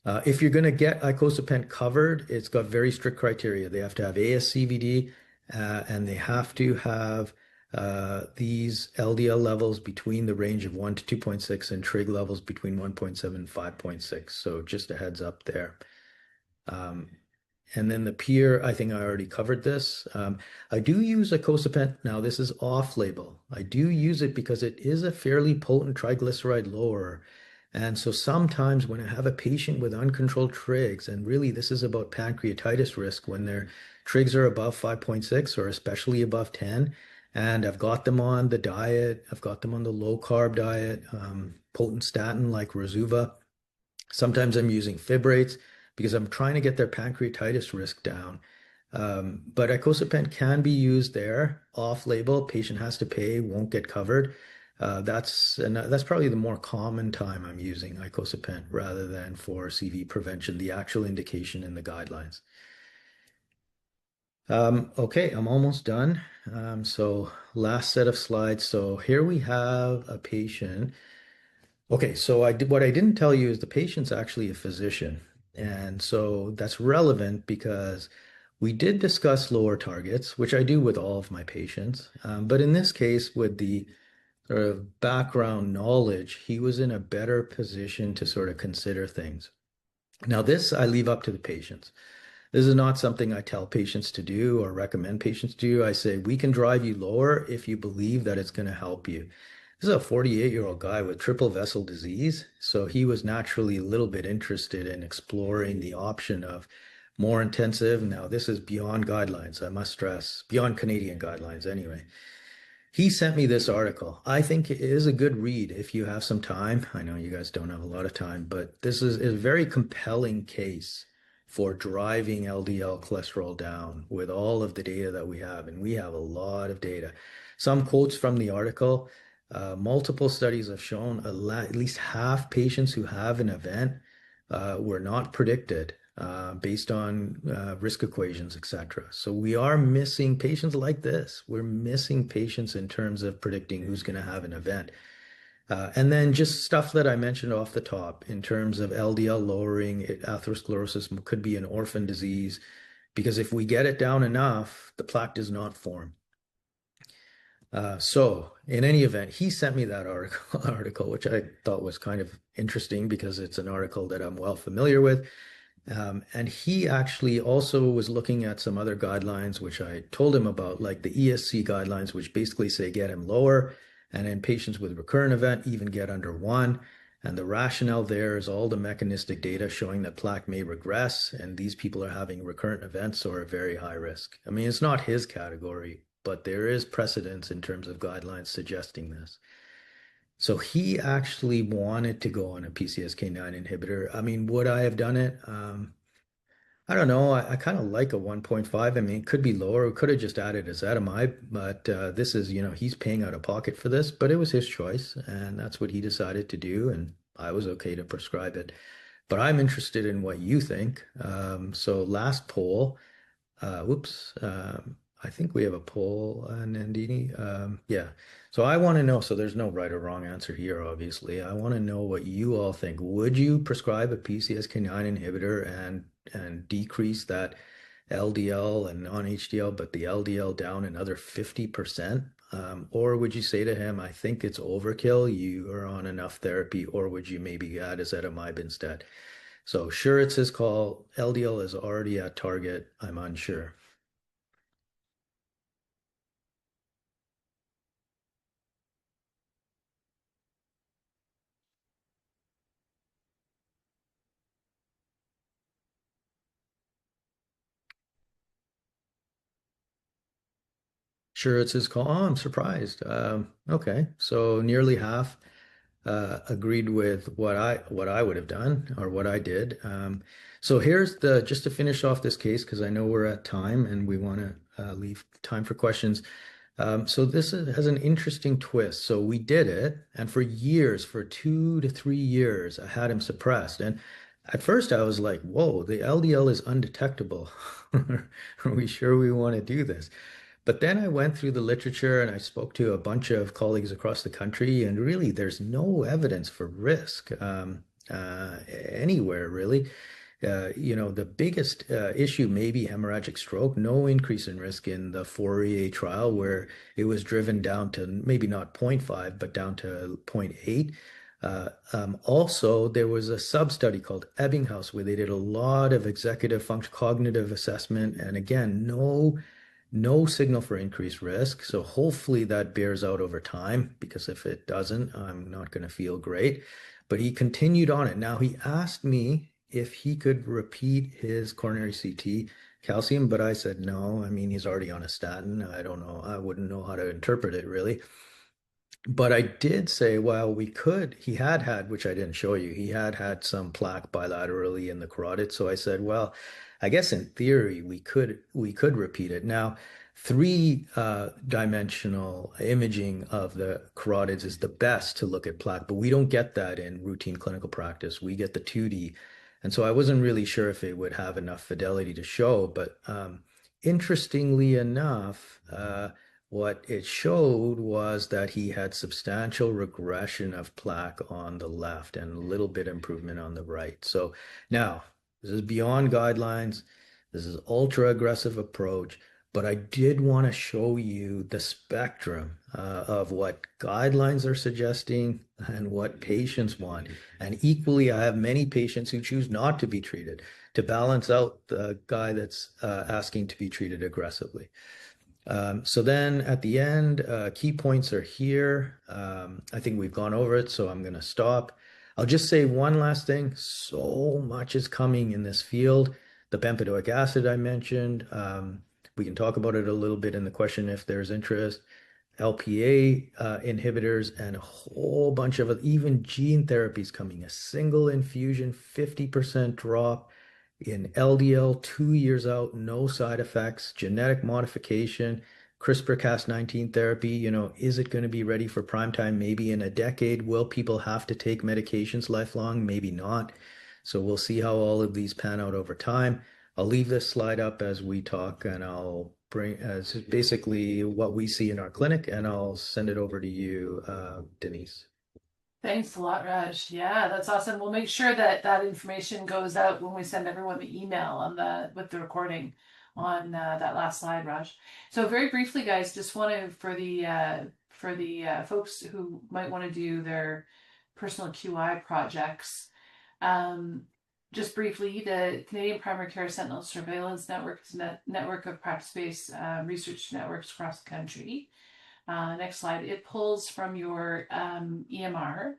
If you're going to get icosapent covered, it's got very strict criteria. They have to have ASCVD, and they have to have these LDL levels between the range of 1 to 2.6 and trig levels between 1.7 and 5.6. So just a heads up there. And then the peer, I think I already covered this. I do use icosapent. Now, this is off-label. I do use it because it is a fairly potent triglyceride lowering. And so sometimes when I have a patient with uncontrolled trigs, and really this is about pancreatitis risk when their trigs are above 5.6 or especially above 10, and I've got them on the diet, I've got them on the low carb diet, potent statin like Rosuva. Sometimes I'm using fibrates because I'm trying to get their pancreatitis risk down. But icosapent can be used there off-label. Patient has to pay, won't get covered. That's probably the more common time I'm using icosapent rather than for CV prevention, the actual indication in the guidelines. Okay, I'm almost done. So last set of slides. So here we have a patient. Okay, so what I didn't tell you is the patient's actually a physician. And so that's relevant because we did discuss lower targets, which I do with all of my patients. But in this case, with the sort of background knowledge, he was in a better position to sort of consider things. Now, this I leave up to the patients. This is not something I tell patients to do or recommend patients do. I say, we can drive you lower if you believe that it's going to help you. This is a 48-year-old guy with triple vessel disease. So he was naturally a little bit interested in exploring the option of more intensive. Now, this is beyond guidelines, I must stress, beyond Canadian guidelines anyway. He sent me this article. I think it is a good read if you have some time. I know you guys don't have a lot of time, but this is a very compelling case for driving LDL cholesterol down with all of the data that we have. And we have a lot of data. Some quotes from the article. Multiple studies have shown at least half patients who have an event were not predicted based on risk equations, etc. So we are missing patients like this. We're missing patients in terms of predicting who's going to have an event. And then just stuff that I mentioned off the top in terms of LDL lowering, atherosclerosis could be an orphan disease because if we get it down enough, the plaque does not form. So in any event, he sent me that article, which I thought was kind of interesting because it's an article that I'm well familiar with. And he actually also was looking at some other guidelines, which I told him about, like the ESC guidelines, which basically say get him lower. And in patients with recurrent event, even get under 1. And the rationale there is all the mechanistic data showing that plaque may regress, and these people are having recurrent events or a very high risk. I mean, it's not his category, but there is precedence in terms of guidelines suggesting this. So he actually wanted to go on a PCSK9 inhibitor. I mean, would I have done it? I don't know. I kind of like a 1.5. I mean, it could be lower. We could have just added ezetimibe, but this is, he's paying out of pocket for this, but it was his choice, and that's what he decided to do, and I was okay to prescribe it. But I'm interested in what you think. So last poll, whoops, I think we have a poll, Nandini. Yeah. So I want to know, so there's no right or wrong answer here, obviously. I want to know what you all think. Would you prescribe a PCSK9 inhibitor and decrease that LDL and non-HDL, but the LDL down another 50%? Or would you say to him, I think it's overkill, you are on enough therapy, or would you maybe add ezetimibe instead? So sure, it's his call. LDL is already at target. I'm unsure. Sure, it's his call. Oh, I'm surprised. Okay, so nearly half agreed with what I would have done or what I did. So here's the just to finish off this case because I know we're at time and we want to leave time for questions. So has an interesting twist. So we did it, and for years, for 2 to 3 years, I had him suppressed. And at first, I was like, "Whoa, the LDL is undetectable. Are we sure we want to do this?" But then I went through the literature and I spoke to a bunch of colleagues across the country, and really, there's no evidence for risk anywhere, really. The biggest issue may be hemorrhagic stroke, no increase in risk in the Fourier trial, where it was driven down to maybe not zero point 0.5, but down to zero point 0.8. Also, there was a sub-study called Ebbinghaus where they did a lot of executive function cognitive assessment, and again, no signal for increased risk. So hopefully that bears out over time, because if it doesn't, I'm not going to feel great. But he continued on it. Now he asked me if he could repeat his coronary CT calcium, but I said no. I mean, he's already on a statin. I don't know. I wouldn't know how to interpret it really. But I did say, well, we could, he had, which I didn't show you, he had some plaque bilaterally in the carotid. So I said, well, I guess in theory we could repeat it. Now, three dimensional imaging of the carotids is the best to look at plaque, but we don't get that in routine clinical practice. We get the 2D. And so I wasn't really sure if it would have enough fidelity to show, but interestingly enough, what it showed was that he had substantial regression of plaque on the left and a little bit improvement on the right. So now, this is beyond guidelines. This is ultra aggressive approach, but I did want to show you the spectrum of what guidelines are suggesting and what patients want. And equally, I have many patients who choose not to be treated to balance out the guy that's asking to be treated aggressively. So then at the end, key points are here. I think we've gone over it, so I'm going to stop. I'll just say one last thing. So much is coming in this field. The bempedoic acid I mentioned. We can talk about it a little bit in the question if there's interest. LPA inhibitors and a whole bunch of even gene therapies coming. A single infusion, 50% drop in LDL 2 years out, no side effects, genetic modification, CRISPR-Cas19 therapy. Is it going to be ready for prime time? Maybe in a decade. Will people have to take medications lifelong? Maybe not. So we'll see how all of these pan out over time. I'll leave this slide up as we talk, and I'll bring as basically what we see in our clinic, and I'll send it over to you, Denise. Thanks a lot, Raj. Yeah, that's awesome. We'll make sure that that information goes out when we send everyone the email on with the recording on that last slide, Raj. So very briefly, guys, just want to for the folks who might want to do their personal QI projects. Just briefly, the Canadian Primary Care Sentinel Surveillance Network is a network of practice-based research networks across the country. Next slide. It pulls from your EMR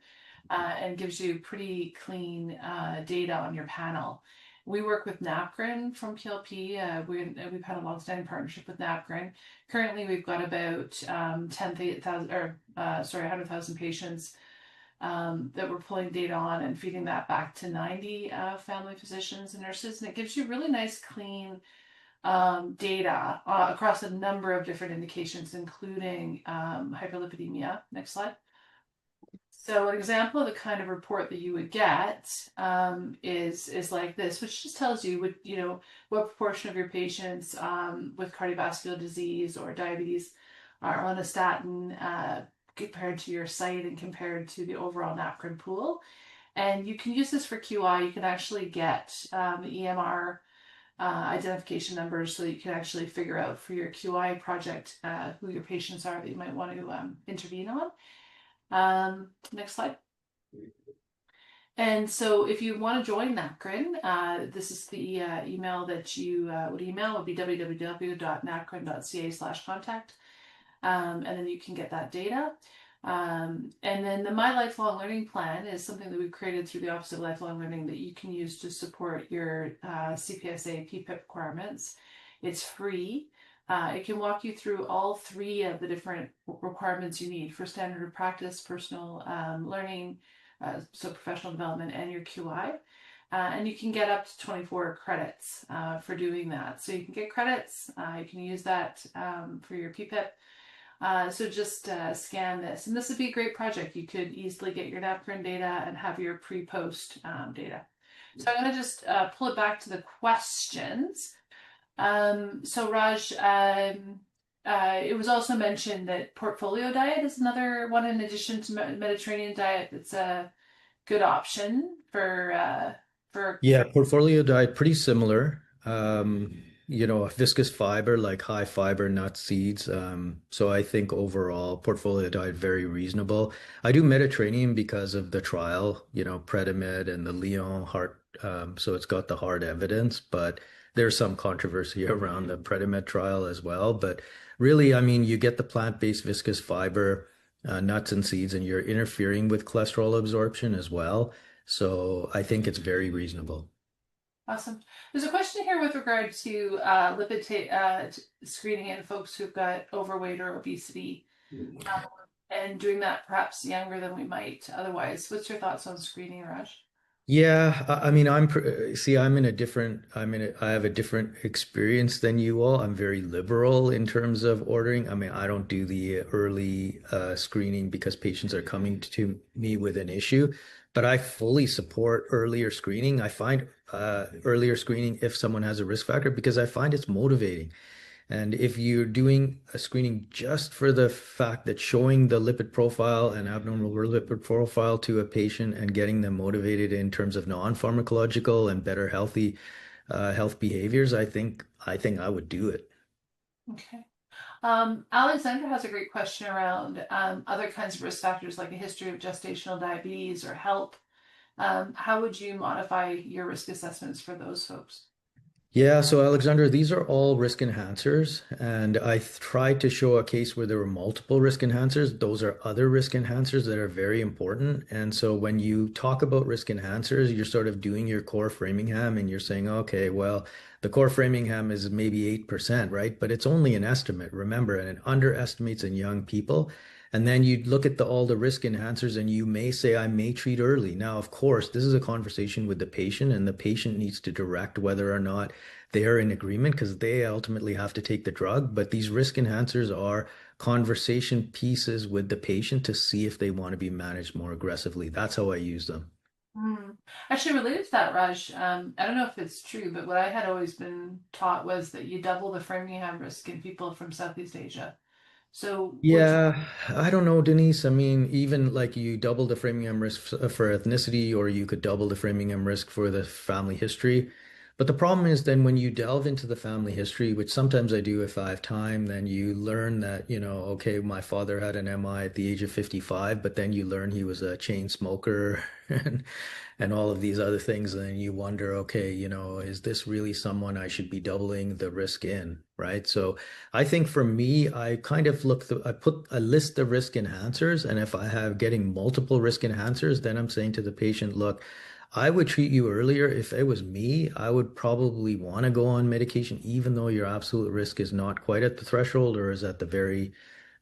and gives you pretty clean data on your panel. We work with NAPGRN from PLP. We've had a long-standing partnership with NAPGRN. Currently, we've got about 100,000 patients that we're pulling data on and feeding that back to 90 family physicians and nurses. And it gives you really nice, clean data across a number of different indications, including hyperlipidemia. Next slide. So an example of the kind of report that you would get is like this, which just tells you what proportion of your patients with cardiovascular disease or diabetes are on a statin compared to your site and compared to the overall NAPGRN pool. And you can use this for QI. You can actually get the EMR identification numbers so that you can actually figure out for your QI project who your patients are that you might want to intervene on. Next slide. And so if you want to join NAPGRN, this is the email that you would email. It would be www.napgrin.ca/contact. And then you can get that data. And then the My Lifelong Learning Plan is something that we've created through the Office of Lifelong Learning that you can use to support your CPSA PPIP requirements. It's free. It can walk you through all three of the different requirements you need for standard of practice, personal learning, so professional development, and your QI. And you can get up to 24 credits for doing that. So you can get credits. You can use that for your PPIP. So just scan this, and this would be a great project. You could easily get your NAPGRN data and have your pre-post data. So I'm going to just pull it back to the questions. So Raj, It was also mentioned that portfolio diet is another one in addition to Mediterranean diet. It's a good option Yeah, for portfolio diet pretty similar. A viscous fiber like high fiber nuts, seeds. So I think overall portfolio diet very reasonable. I do Mediterranean because of the trial, Predimed and the Lyon heart. So it's got the hard evidence, but there's some controversy around the Predimed trial as well. But really, I mean, you get the plant-based viscous fiber, nuts and seeds, and you're interfering with cholesterol absorption as well. So I think it's very reasonable. awesome. There's a question here with regard to screening in folks who've got overweight or obesity, and doing that perhaps younger than we might otherwise. What's your thoughts on screening, Raj? Yeah, I mean, see, I have a different experience than you all. I'm very liberal in terms of ordering. I mean, I don't do the early screening because patients are coming to me with an issue, but I fully support earlier screening. I find earlier screening if someone has a risk factor because I find it's motivating. And if you're doing a screening just for the fact that showing the lipid profile and abnormal lipid profile to a patient and getting them motivated in terms of non-pharmacological and better health behaviors, I think I would do it. Okay. Alexandra has a great question around other kinds of risk factors like a history of gestational diabetes or HELP. How would you modify your risk assessments for those folks? Yeah, so Alexander, these are all risk enhancers, and I tried to show a case where there were multiple risk enhancers. Those are other risk enhancers that are very important. And so when you talk about risk enhancers, you're sort of doing your core Framingham and you're saying, okay, well, the core Framingham is maybe 8%, right? But it's only an estimate, remember, and it underestimates in young people. And then you look at all the risk enhancers and you may say, I may treat early. Now, of course, this is a conversation with the patient, and the patient needs to direct whether or not they are in agreement because they ultimately have to take the drug. But these risk enhancers are conversation pieces with the patient to see if they want to be managed more aggressively. That's how I use them. Hmm. Actually, related to that, Raj, I don't know if it's true, but what I had always been taught was that you double the Framingham risk in people from Southeast Asia. So would you? Yeah, I don't know, Denise. I mean, even like you double the Framingham risk for ethnicity, or you could double the Framingham risk for the family history. But the problem is then when you delve into the family history, which sometimes I do if I have time, then you learn that, okay, my father had an MI at the age of 55, but then you learn he was a chain smoker and all of these other things. And then you wonder, okay, is this really someone I should be doubling the risk in, right? So I think for me, I kind of I list the risk enhancers, and if I have getting multiple risk enhancers, then I'm saying to the patient, look, I would treat you earlier. If it was me, I would probably want to go on medication, even though your absolute risk is not quite at the threshold or is at the very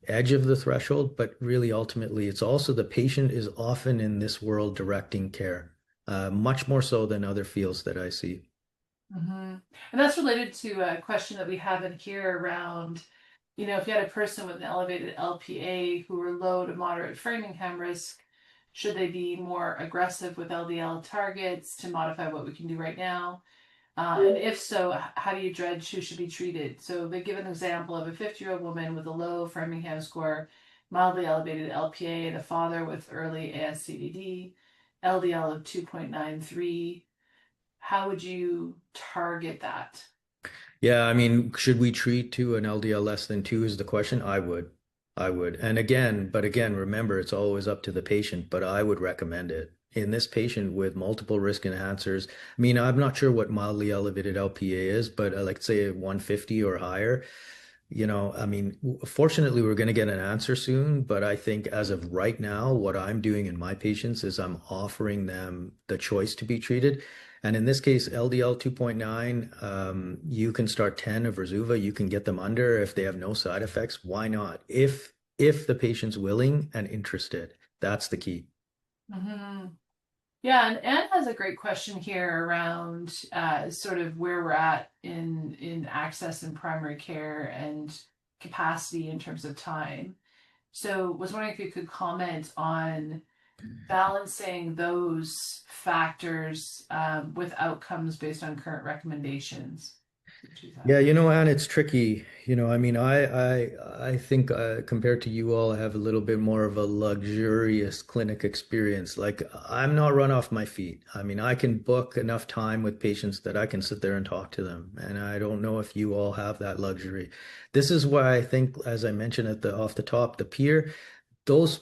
edge of the threshold. But really, ultimately, it's also the patient is often in this world directing care, much more so than other fields that I see. Hmm. And that's related to a question that we have in here around, if you had a person with an elevated LPA who were low to moderate Framingham risk, should they be more aggressive with LDL targets to modify what we can do right now? And if so, how do you judge who should be treated? So they give an example of a 50-year-old woman with a low Framingham score, mildly elevated LPA, and a father with early ASCVD, LDL of 2.93. How would you target that? Yeah, I mean, should we treat to an LDL less than 2 is the question? I would. I would. But again, remember, it's always up to the patient, but I would recommend it. In this patient with multiple risk enhancers, I mean, I'm not sure what mildly elevated LPA is, but like say 150 or higher, I mean, fortunately, we're going to get an answer soon, but I think as of right now, what I'm doing in my patients is I'm offering them the choice to be treated. And in this case, LDL 2.9, you can start 10 of Rezuva. You can get them under if they have no side effects. Why not? If the patient's willing and interested, that's the key. Hmm. Yeah, and Anne has a great question here around sort of where we're at in access in primary care and capacity in terms of time. So was wondering if you could comment on balancing those factors with outcomes based on current recommendations. Choose that. Yeah, Anne, it's tricky. I mean, I think compared to you all, I have a little bit more of a luxurious clinic experience. Like, I'm not run off my feet. I mean, I can book enough time with patients that I can sit there and talk to them. And I don't know if you all have that luxury. This is why I think, as I mentioned at the off the top, the peer. Those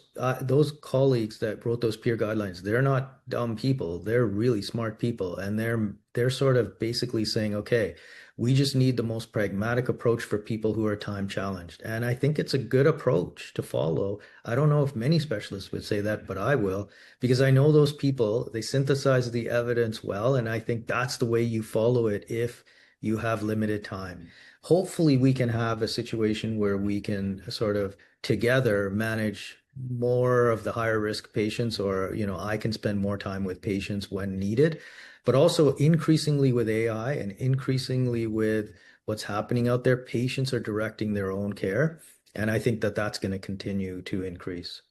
colleagues that wrote those peer guidelines, they're not dumb people. They're really smart people, and they're sort of basically saying, okay, we just need the most pragmatic approach for people who are time challenged. And I think it's a good approach to follow. I don't know if many specialists would say that, but I will, because I know those people, they synthesize the evidence well, and I think that's the way you follow it if you have limited time. Hopefully, we can have a situation where we can sort of together manage more of the higher risk patients, or I can spend more time with patients when needed, but also increasingly with AI and increasingly with what's happening out there, patients are directing their own care, and I think that that's going to continue to increase.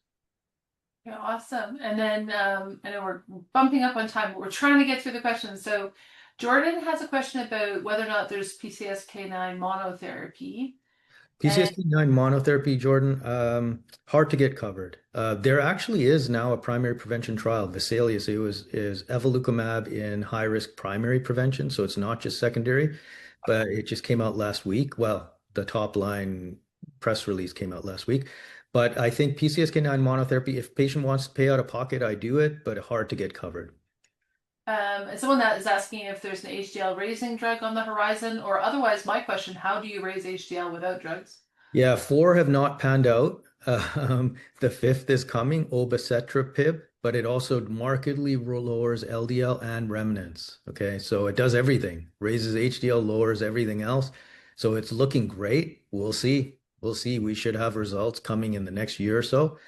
Yeah, awesome. And then I know we're bumping up on time, but we're trying to get through the questions. So Jordan has a question about whether or not there's PCSK9 monotherapy. And PCSK9 monotherapy, Jordan, hard to get covered. There actually is now a primary prevention trial, Vesalius. Is evolocumab in high risk primary prevention, so it's not just secondary, but it just came out last week. Well, the top line press release came out last week. But I think PCSK9 monotherapy, if patient wants to pay out of pocket, I do it, but hard to get covered. and someone that is asking if there's an HDL raising drug on the horizon, or otherwise, my question, how do you raise HDL without drugs? Yeah, four have not panned out. The fifth is coming, obicetrapib, but it also markedly lowers LDL and remnants. Okay, so it does everything, raises HDL, lowers everything else. So it's looking great. We'll see. We'll see. We should have results coming in the next year or so.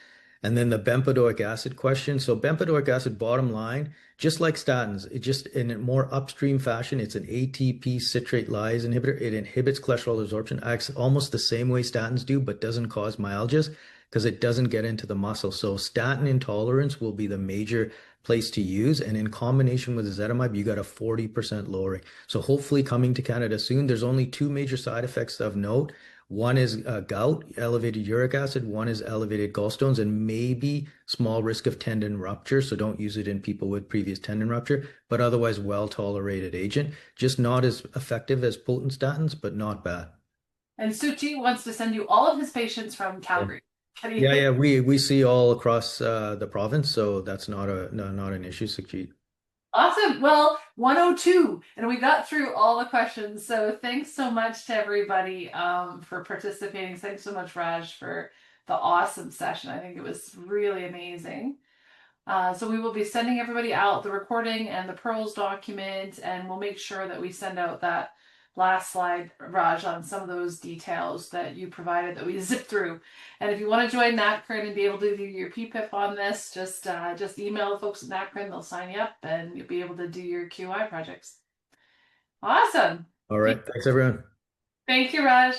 And then the bempedoic acid question. So bempedoic acid, bottom line, just like statins, it just in a more upstream fashion, it's an ATP citrate lyase inhibitor. It inhibits cholesterol absorption, acts almost the same way statins do, but doesn't cause myalgias because it doesn't get into the muscle. So statin intolerance will be the major place to use. And in combination with ezetimibe, you got a 40% lowering. So hopefully coming to Canada soon. There's only two major side effects of note. One is gout, elevated uric acid. One is elevated gallstones, and maybe small risk of tendon rupture. So don't use it in people with previous tendon rupture, but otherwise well-tolerated agent. Just not as effective as potent statins, but not bad. And Suchi wants to send you all of his patients from Yeah, Calgary. Can yeah, he? yeah. We see all across the province, so that's not a no, not an issue, Sukhjit. Awesome. Well, 102, and we got through all the questions. So thanks so much to everybody for participating. Thanks so much, Raj, for the awesome session. I think it was really amazing. So we will be sending everybody out the recording and the Pearls document, and we'll make sure that we send out that last slide, Raj, on some of those details that you provided that we zipped through. And if you want to join NACRN and be able to do your PPIP on this, just email the folks at NACRN. They'll sign you up, and you'll be able to do your QI projects. Awesome. All right. Thanks, everyone. Thank you, Raj.